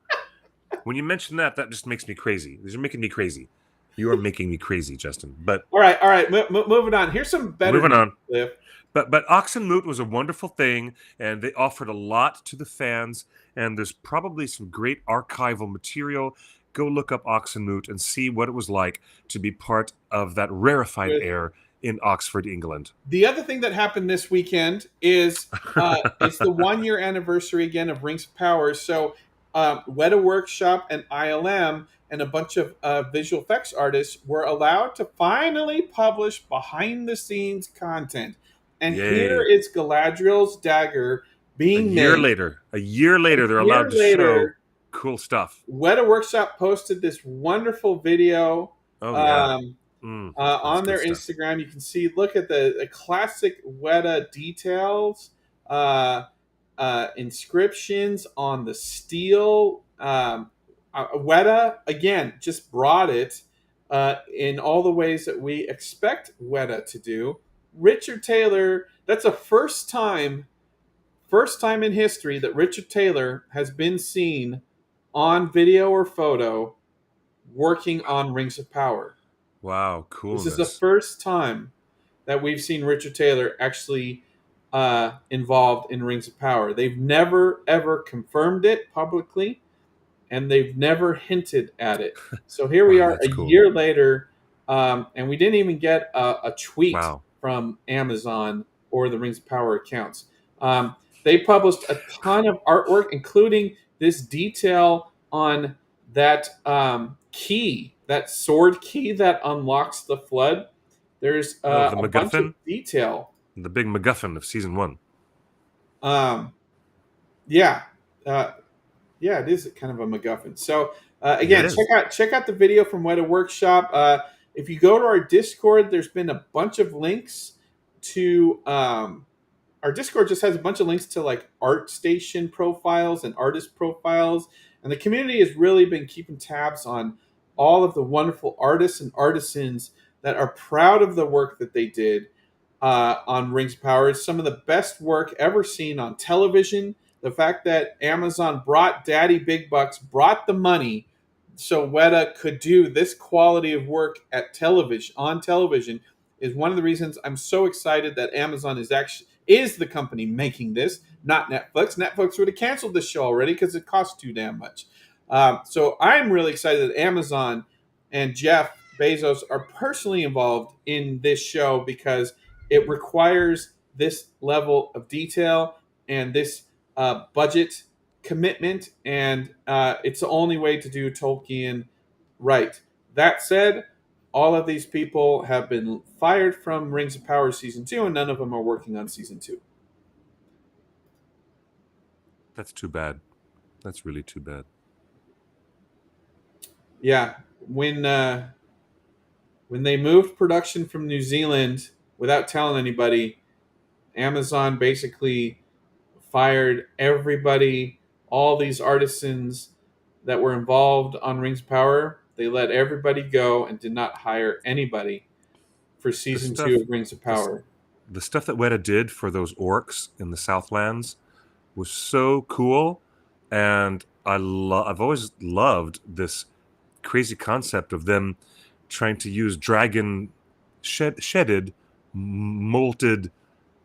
When you mention that, that just makes me crazy. You're making me crazy. You are making me crazy, Justin. But All right. Moving on. Here's some better moving news, on. Cliff. But Oxenmoot was a wonderful thing, and they offered a lot to the fans. And there's probably some great archival material. Go look up Oxenmoot and see what it was like to be part of that rarefied air in Oxford, England. The other thing that happened this weekend is it's the 1 year anniversary again of Rings of Power. So Weta Workshop and ILM and a bunch of visual effects artists were allowed to finally publish behind the scenes content. And here Yay. is Galadriel's dagger being made. A year later, they're A year allowed to show later, cool stuff. Weta Workshop posted this wonderful video. Oh yeah. Um, That's on good their stuff. Instagram. You can see, look at the classic Weta details, inscriptions on the steel. Weta, again, just brought it in all the ways that we expect Weta to do. Richard Taylor, that's a first time in history that Richard Taylor has been seen on video or photo working on Rings of Power. Wow, This is the coolness. first time that we've seen Richard Taylor actually involved in Rings of Power. They've never, ever confirmed it publicly, and they've never hinted at it. So here we Wow, are that's a cool. year later, and we didn't even get a tweet Wow. from Amazon or the Rings of Power accounts. They published a ton of artwork, including this detail on that key, that sword key that unlocks the flood. There's Oh, the a bunch of MacGuffin? detail. The big MacGuffin of season 1. Um, yeah, uh, yeah, it is kind of a MacGuffin. So Yeah, it again, is. check out the video from Weta Workshop. If you go to our Discord, there's been a bunch of links to our Discord. Just has a bunch of links to like art station profiles and artist profiles, and the community has really been keeping tabs on all of the wonderful artists and artisans that are proud of the work that they did on Rings of Power. It's some of the best work ever seen on television. The fact that Amazon brought Daddy Big Bucks, brought the money, so Weta could do this quality of work at television, on television, is one of the reasons I'm so excited that Amazon is actually is the company making this, not Netflix. Netflix would have canceled this show already because it costs too damn much. So I'm really excited that Amazon and Jeff Bezos are personally involved in this show because it requires this level of detail and this budget commitment, and it's the only way to do Tolkien right. That said, all of these people have been fired from Rings of Power season 2, and none of them are working on season 2. That's too bad. That's really too bad. Yeah, when they moved production from New Zealand without telling anybody, Amazon basically fired everybody, all these artisans that were involved on Rings of Power. They let everybody go and did not hire anybody for The season 2 stuff, of Rings of the, Power. the stuff that Weta did for those orcs in the Southlands was so cool, and I've always loved this crazy concept of them trying to use dragon shedded, molted,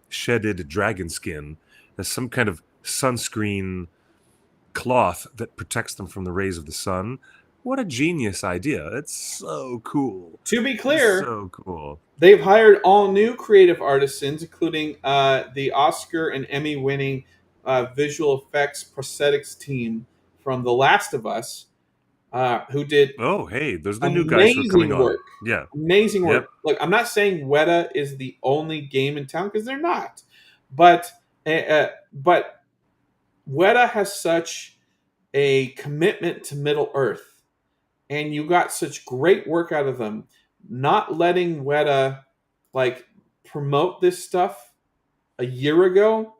shedded dragon skin as some kind of sunscreen cloth that protects them from the rays of the sun. What a genius idea! It's so cool. To be It's clear, so cool. they've hired all new creative artisans, including the Oscar and Emmy winning visual effects prosthetics team from The Last of Us, who did Oh, hey, those are the new guys who are coming amazing on. work. Yeah. Amazing work. Yep. Look, I'm not saying Weta is the only game in town because they're not, but Weta has such a commitment to Middle Earth, and you got such great work out of them. Not letting Weta like promote this stuff a year ago.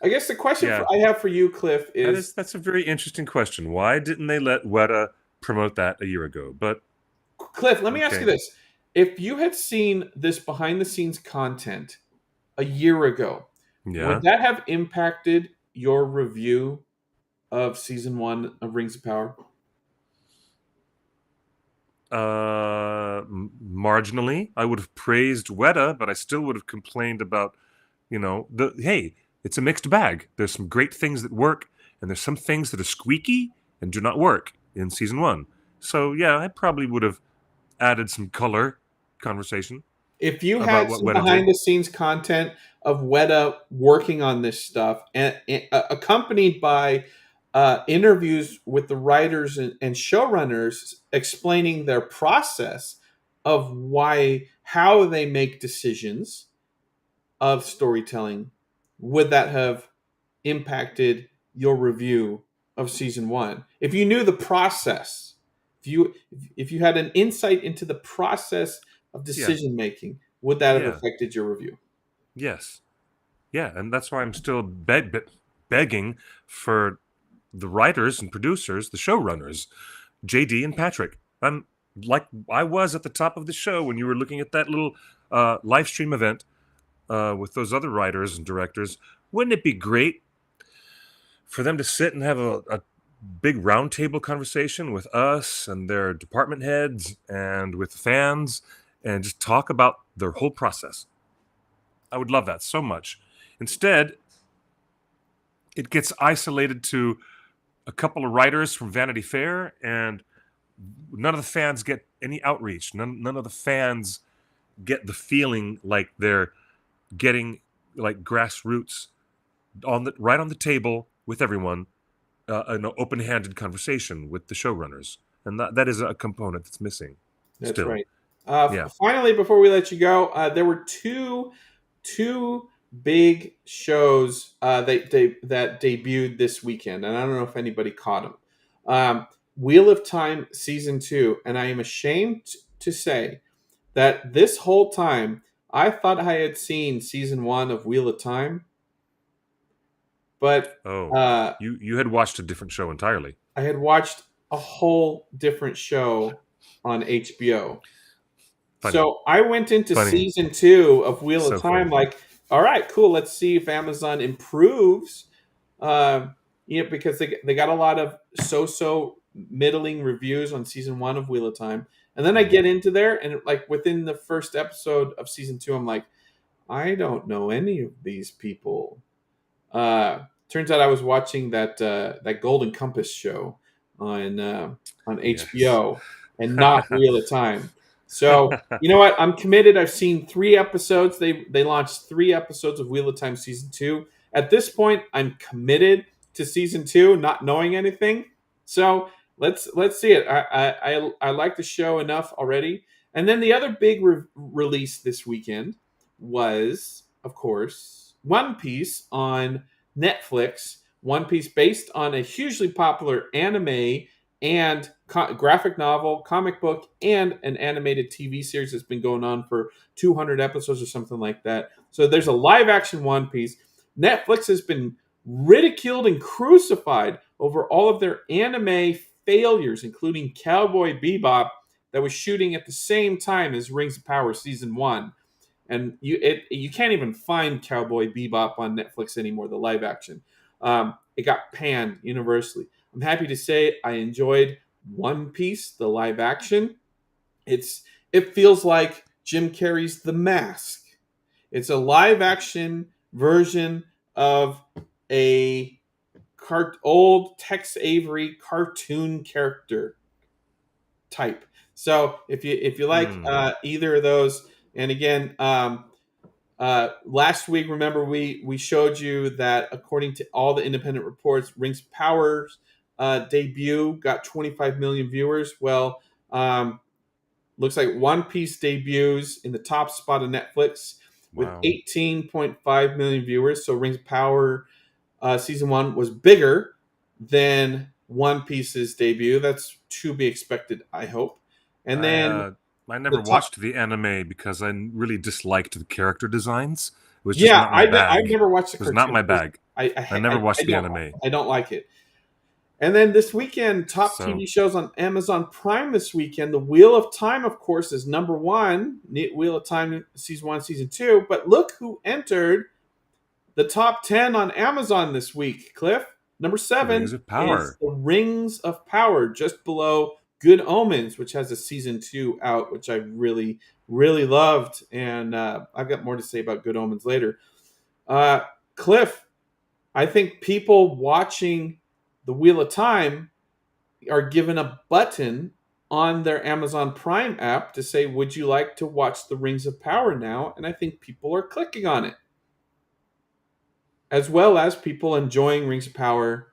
I guess the question Yeah. I have for you, Cliff, is That's a very interesting question. Why didn't they let Weta promote that a year ago? But Cliff. Let me ask you okay. this: if you had seen this behind the scenes content a year ago, would Yeah. that have impacted your review of season 1 of Rings of Power? Marginally, I would have praised Weta, but I still would have complained about, the hey, it's a mixed bag. There's some great things that work, and there's some things that are squeaky and do not work in season 1. So yeah, I probably would have added some color conversation If you about had what some Weta behind did. the scenes content of Weta working on this stuff, and accompanied by interviews with the writers and showrunners explaining their process of how they make decisions of storytelling, would that have impacted your review of season 1? If you knew the process, if you had an insight into the process of Yeah, decision making, would that have yeah, affected your review? yes, yeah, and that's why I'm still begging for the writers and producers, the showrunners, JD and Patrick. I'm like I was at the top of the show when you were looking at that little live stream event with those other writers and directors. Wouldn't it be great for them to sit and have a big roundtable conversation with us and their department heads and with fans and just talk about their whole process? I would love that so much. Instead, it gets isolated to a couple of writers from Vanity Fair, and none of the fans get any outreach. None of the fans get the feeling like they're getting like grassroots right on the table with everyone, an open-handed conversation with the showrunners, and that is a component that's missing. That's Still, right. yeah. Finally, before we let you go, there were two big shows that debuted this weekend, and I don't know if anybody caught them. Wheel of Time season 2, and I am ashamed to say that this whole time I thought I had seen season 1 of Wheel of Time, but Oh, uh, you had watched a different show entirely. I had watched a whole different show on HBO. Funny, So I went into funny, season 2 of Wheel of so Time funny. like, all right, cool. Let's see if Amazon improves. Because they got a lot of so middling reviews on season 1 of Wheel of Time, and then I Mm. get into there, and like within the first episode of season 2, I'm like, I don't know any of these people. Turns out I was watching that Golden Compass show on on Yes. HBO and not Wheel of Time. So you know what? I'm committed. I've seen 3 episodes. They launched 3 episodes of Wheel of Time season 2. At this point, I'm committed to season 2, not knowing anything. So let's see it. I like the show enough already. And then the other big release this weekend was, of course, One Piece on Netflix. One Piece, based on a hugely popular anime and graphic novel, comic book, and an animated TV series that's been going on for 200 episodes or something like that. So there's a live action One Piece. Netflix has been ridiculed and crucified over all of their anime failures, including Cowboy Bebop, that was shooting at the same time as Rings of Power season 1, and you can't even find Cowboy Bebop on Netflix anymore. The live action, it got panned universally. I'm happy to say I enjoyed One Piece, the live action. It feels like Jim Carrey's The Mask. It's a live action version of a old Tex Avery cartoon character type. So if you like Hmm. either of those, and again, last week, remember we showed you that according to all the independent reports, Rings of Power's debut got 25 million viewers. Well, looks like One Piece debuts in the top spot of Netflix with Wow. 18.5 million viewers. So Rings of Power season 1 was bigger than One Piece's debut. That's to be expected, I hope. And I then uh I never the top watched the anime because I really disliked the character designs. It was just Yeah, not my I've bag. never watched the It was not cartoon my because bag. I I I, never I, watched I the don't anime. I don't like it. And then this weekend, top So TV shows on Amazon Prime this weekend. The Wheel of Time, of course, is number one. Wheel of Time season 1, season 2. But look who entered the top 10 on Amazon this week, Cliff. Number Rings 7 of is Power. The Rings of Power, just below Good Omens, which has a season 2 out, which I really, really loved. And I've got more to say about Good Omens later. Uh, Cliff, I think people watching The Wheel of Time are given a button on their Amazon Prime app to say, "Would you like to watch The Rings of Power now?" And I think people are clicking on it, as well as people enjoying Rings of Power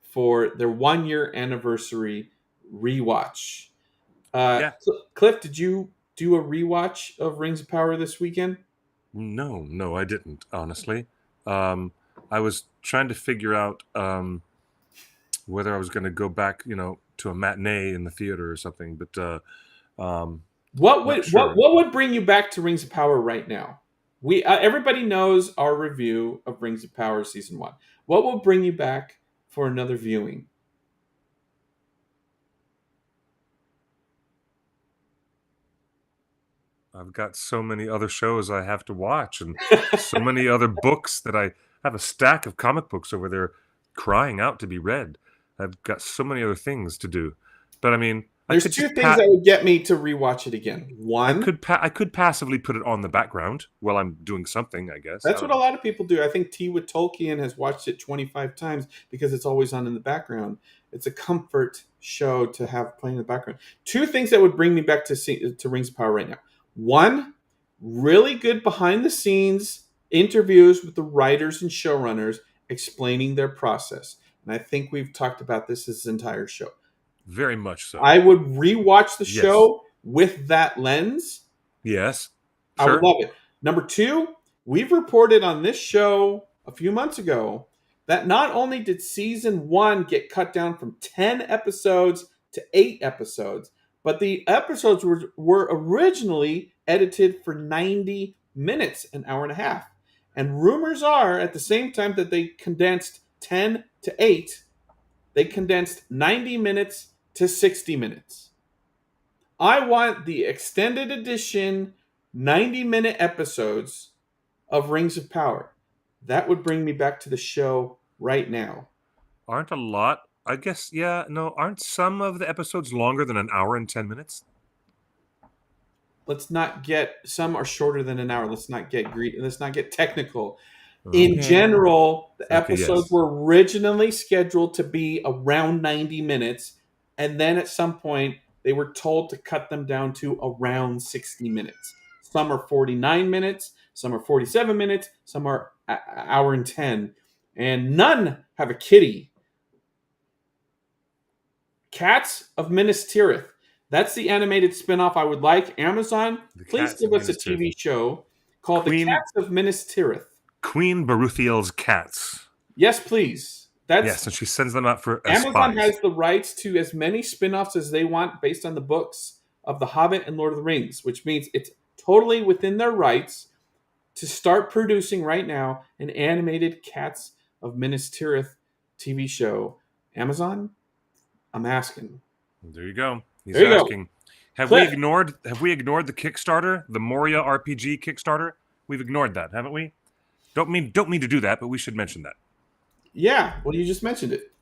for their 1 year anniversary rewatch. Yeah. Cliff, did you do a rewatch of Rings of Power this weekend? No, no, I didn't, honestly. Um I was trying to figure out whether I was going to go back, to a matinee in the theater or something, but What not would what sure. what would bring you back to Rings of Power right now? We everybody knows our review of Rings of Power season 1. What will bring you back for another viewing? I've got so many other shows I have to watch and so many other books that I have a stack of comic books over there crying out to be read. I've got so many other things to do. But I mean, I There's could two just things that would get me to rewatch it again. One, I could passively put it on the background while I'm doing something, I guess. I that's don't what a know. lot of people do. I think T with Tolkien has watched it 25 times because it's always on in the background. It's a comfort show to have playing in the background. Two things that would bring me back to Rings of Power right now. One, really good behind the scenes interviews with the writers and showrunners explaining their process. And I think we've talked about this entire show. Very much so. I would rewatch the Yes. show with that lens. Yes. I would Sure. love it. Number two, we've reported on this show a few months ago that not only did season 1 get cut down from 10 episodes to 8 episodes, but the episodes were originally edited for 90 minutes, an hour and a half. And rumors are at the same time that they condensed 10 to 8, they condensed 90 minutes to 60 minutes. I want the extended edition 90-minute episodes of Rings of Power. That would bring me back to the show right now. Aren't a lot, I guess, yeah, no, aren't some of the episodes longer than an hour and 10 minutes? let's not get, some are shorter than an hour. Let's not get greedy. Let's not get technical. In Okay. general, the Okay. episodes Yes. were originally scheduled to be around 90 minutes. And then at some point, they were told to cut them down to around 60 minutes. Some are 49 minutes, some are 47 minutes, some are an hour and 10. And none have a kitty. Cats of Minas Tirith. That's the animated spinoff I would like. Amazon, The please cats give of us a Minas Tirith. TV show called The Queen Cats of Minas Tirith. Queen Baruthiel's cats. Yes, please. That's Yes, and she sends them out for as Amazon spies. has the rights to as many spin-offs as they want based on the books of The Hobbit and Lord of the Rings, which means it's totally within their rights to start producing right now an animated Cats of Minas Tirith TV show. Amazon, I'm asking. There you go. He's There you go. asking. Have we Cliff. ignored the Kickstarter, the Moria RPG Kickstarter? We've ignored that, haven't we? Don't mean to do that, but we should mention that. Yeah, well, you just mentioned it.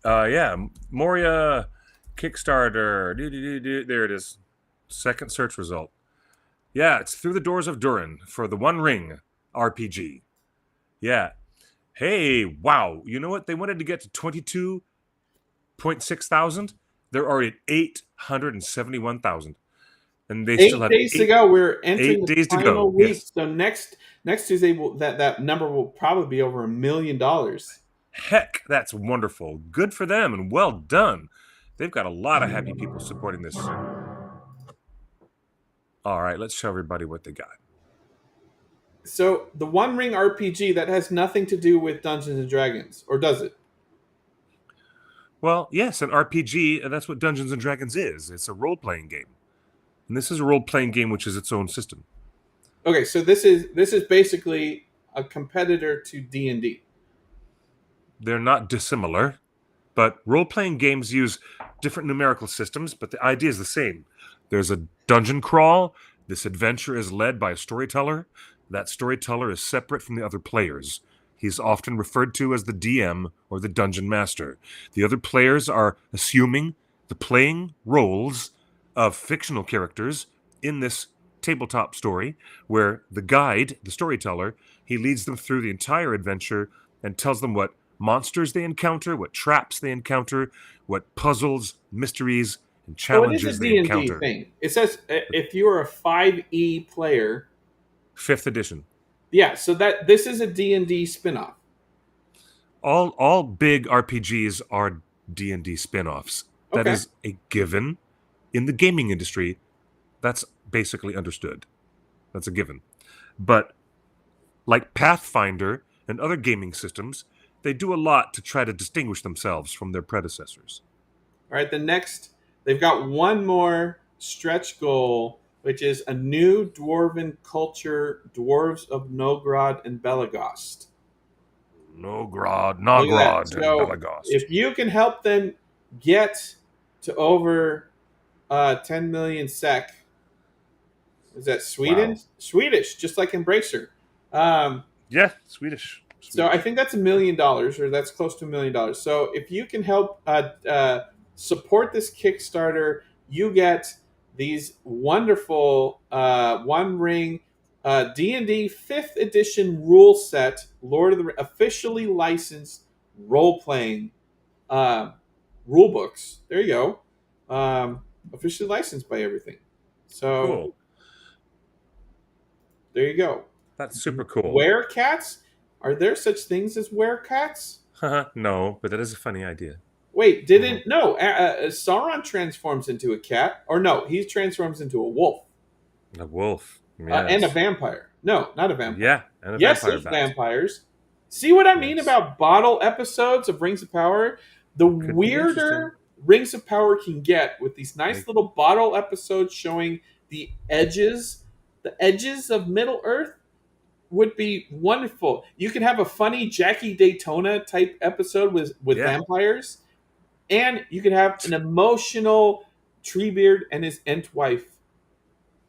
Yeah, Moria Kickstarter. There it is. Second search result. Yeah, it's Through the Doors of Durin for the One Ring RPG. Yeah. Hey, wow. You know what? They wanted to get to 22.6 thousand. They're already at 871,000. And they still Eight have days to go. We're entering 8 the days to final go. week. Yes. So next Tuesday, that number will probably be over $1 million. Heck, that's wonderful. Good for them and well done. They've got a lot of happy people supporting this. All right, let's show everybody what they got. So the One Ring RPG, that has nothing to do with Dungeons and Dragons, or does it? Well, yes, an RPG, that's what Dungeons and Dragons is. It's a role-playing game. And this is a role-playing game which is its own system. Okay, so this is basically a competitor to D&D. They're not dissimilar, but role-playing games use different numerical systems, but the idea is the same. There's a dungeon crawl. This adventure is led by a storyteller. That storyteller is separate from the other players. He's often referred to as the DM or the dungeon master. The other players are assuming the playing roles of fictional characters in this tabletop story where the guide, the storyteller, he leads them through the entire adventure and tells them what monsters they encounter, what traps they encounter, what puzzles, mysteries, and So it is a challenges they D&D encounter. thing. It says if you are a 5e player, 5th edition. yeah, so that this is a D&D spin-off. All big RPGs are D&D spin-offs. That Okay. is a given in the gaming industry. That's basically understood. That's a given. But like Pathfinder and other gaming systems, they do a lot to try to distinguish themselves from their predecessors. All right, the next, they've got one more stretch goal, which is a new dwarven culture, Dwarves of Nogrod and Belagost. Nogrod, Look at that. Nogrod, and So Belagost. if you can help them get to over 10 million SEK, is that Sweden? Wow. Swedish, just like Embracer. Yeah, Swedish. So I think that's $1 million, or that's close to $1 million. So if you can help support this Kickstarter, you get these wonderful One Ring D&D 5th edition rule set, Lord of the officially licensed role playing rule books. There you go. Officially licensed by everything. So Cool. there you go. That's super cool. Werecats? Are there such things as werecats? No, but that is a funny idea. Wait, didn't no? Sauron transforms into a cat, or no? He transforms into a wolf A wolf. Yes. and a vampire. No, not a vampire. Yeah, and a Yes, vampire there's bat. vampires. See what I mean Yes. about bottle episodes of Rings of Power? The Could be weirder Rings of Power can get with these nice Like- little bottle episodes showing the edges of Middle Earth would be wonderful. You could have a funny Jackie Daytona type episode with Yeah. vampires, and you could have an emotional Treebeard and his ent wife.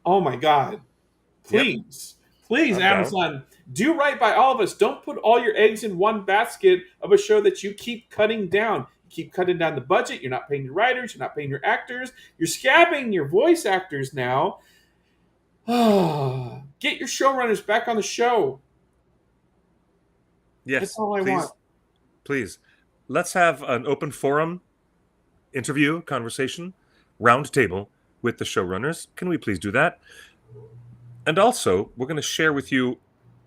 Oh my God! Please, please, I'm down. Amazon, do right by all of us. Don't put all your eggs in one basket of a show that you keep cutting down. You keep cutting down the budget. You're not paying your writers. You're not paying your actors. You're scabbing your voice actors now. Get your showrunners back on the show. That's Yes, all I want. please, please. Let's have an open forum interview, conversation, round table with the showrunners. Can we please do that? And also, we're going to share with you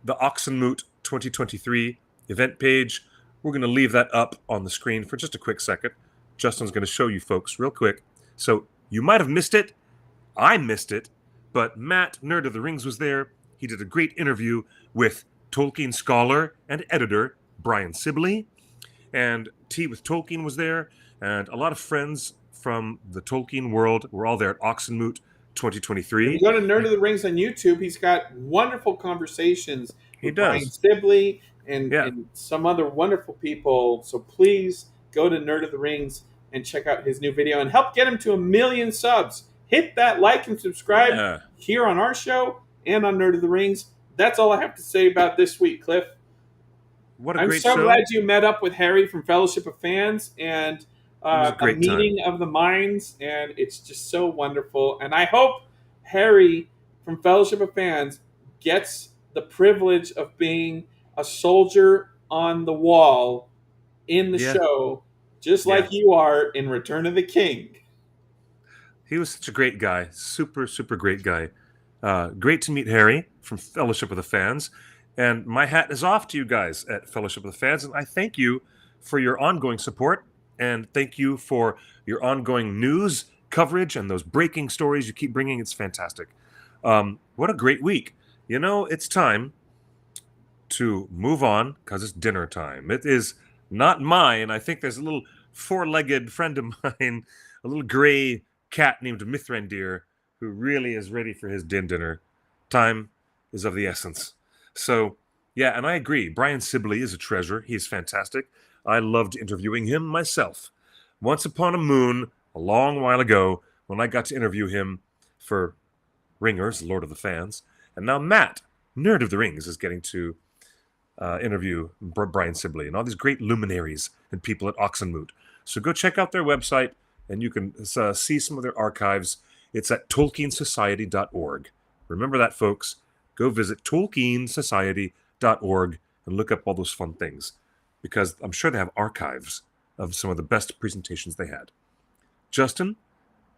the Oxenmoot 2023 event page. We're going to leave that up on the screen for just a quick second. Justin's going to show you folks real quick. So you might have missed it. I missed it. But Matt, Nerd of the Rings, was there. He did a great interview with Tolkien scholar and editor Brian Sibley. And Tea with Tolkien was there. And a lot of friends from the Tolkien world were all there at Oxenmoot If you 2023. go to Nerd of the Rings on YouTube, he's got wonderful conversations He with Brian does. Sibley and, Yeah. and some other wonderful people. So please go to Nerd of the Rings and check out his new video and help get him to 1 million subs. Hit that like and subscribe Yeah. here on our show and on Nerd of the Rings. That's all I have to say about this week, Cliff. What a I'm great so show. glad you met up with Harry from Fellowship of Fans and It was a a great meeting time. of the minds, and it's just so wonderful. And I hope Harry from Fellowship of Fans gets the privilege of being a soldier on the wall in the Yeah. show, just like Yeah. you are in Return of the King. He was such a great guy. Super, super great guy. Great to meet Harry from Fellowship of the Fans. And my hat is off to you guys at Fellowship of the Fans. And I thank you for your ongoing support. And thank you for your ongoing news coverage and those breaking stories you keep bringing. It's fantastic. What a great week. You know, it's time to move on because it's dinner time. It is not mine. I think there's a little four-legged friend of mine, a little gray cat named Mithrandir, who really is ready for his dinner. Time is of the essence. So, yeah, and I agree. Brian Sibley is a treasure. He's fantastic. I loved interviewing him myself. Once upon a moon, a long while ago, when I got to interview him for Ringers, Lord of the Fans. And now Matt, Nerd of the Rings, is getting to interview Brian Sibley and all these great luminaries and people at Oxenmoot. So go check out their website and you can see some of their archives. It's at tolkiensociety.org. Remember that, folks. Go visit tolkiensociety.org and look up all those fun things because I'm sure they have archives of some of the best presentations they had. Justin,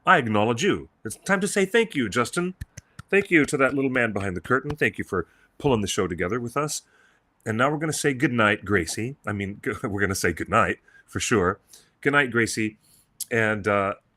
I acknowledge you. It's time to say thank you, Justin. Thank you to that little man behind the curtain. Thank you for pulling the show together with us. And now we're going to say goodnight, Gracie. I mean, we're going to say goodnight for sure. Good night, Gracie. And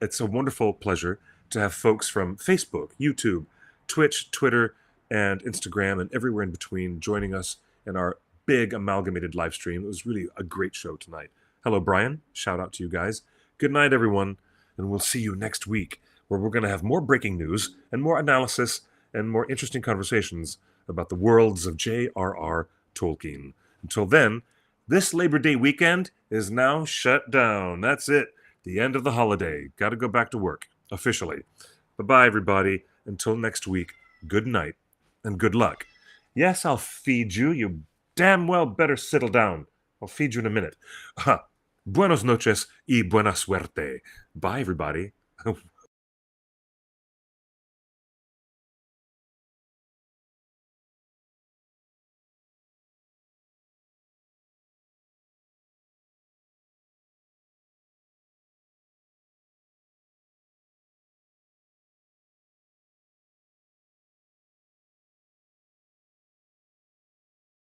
it's a wonderful pleasure to have folks from Facebook, YouTube, Twitch, Twitter, and Instagram, and everywhere in between joining us in our big amalgamated live stream. It was really a great show tonight. Hello, Brian. Shout out to you guys. Good night, everyone. And we'll see you next week, where we're going to have more breaking news and more analysis and more interesting conversations about the worlds of J.R.R. Tolkien. Until then, this Labor Day weekend is now shut down. That's it. The end of the holiday. Got to go back to work, officially. Bye-bye, everybody. Until next week, good night and good luck. Yes, I'll feed you. You damn well better settle down. I'll feed you in a minute. Buenos noches y buena suerte. Bye, everybody.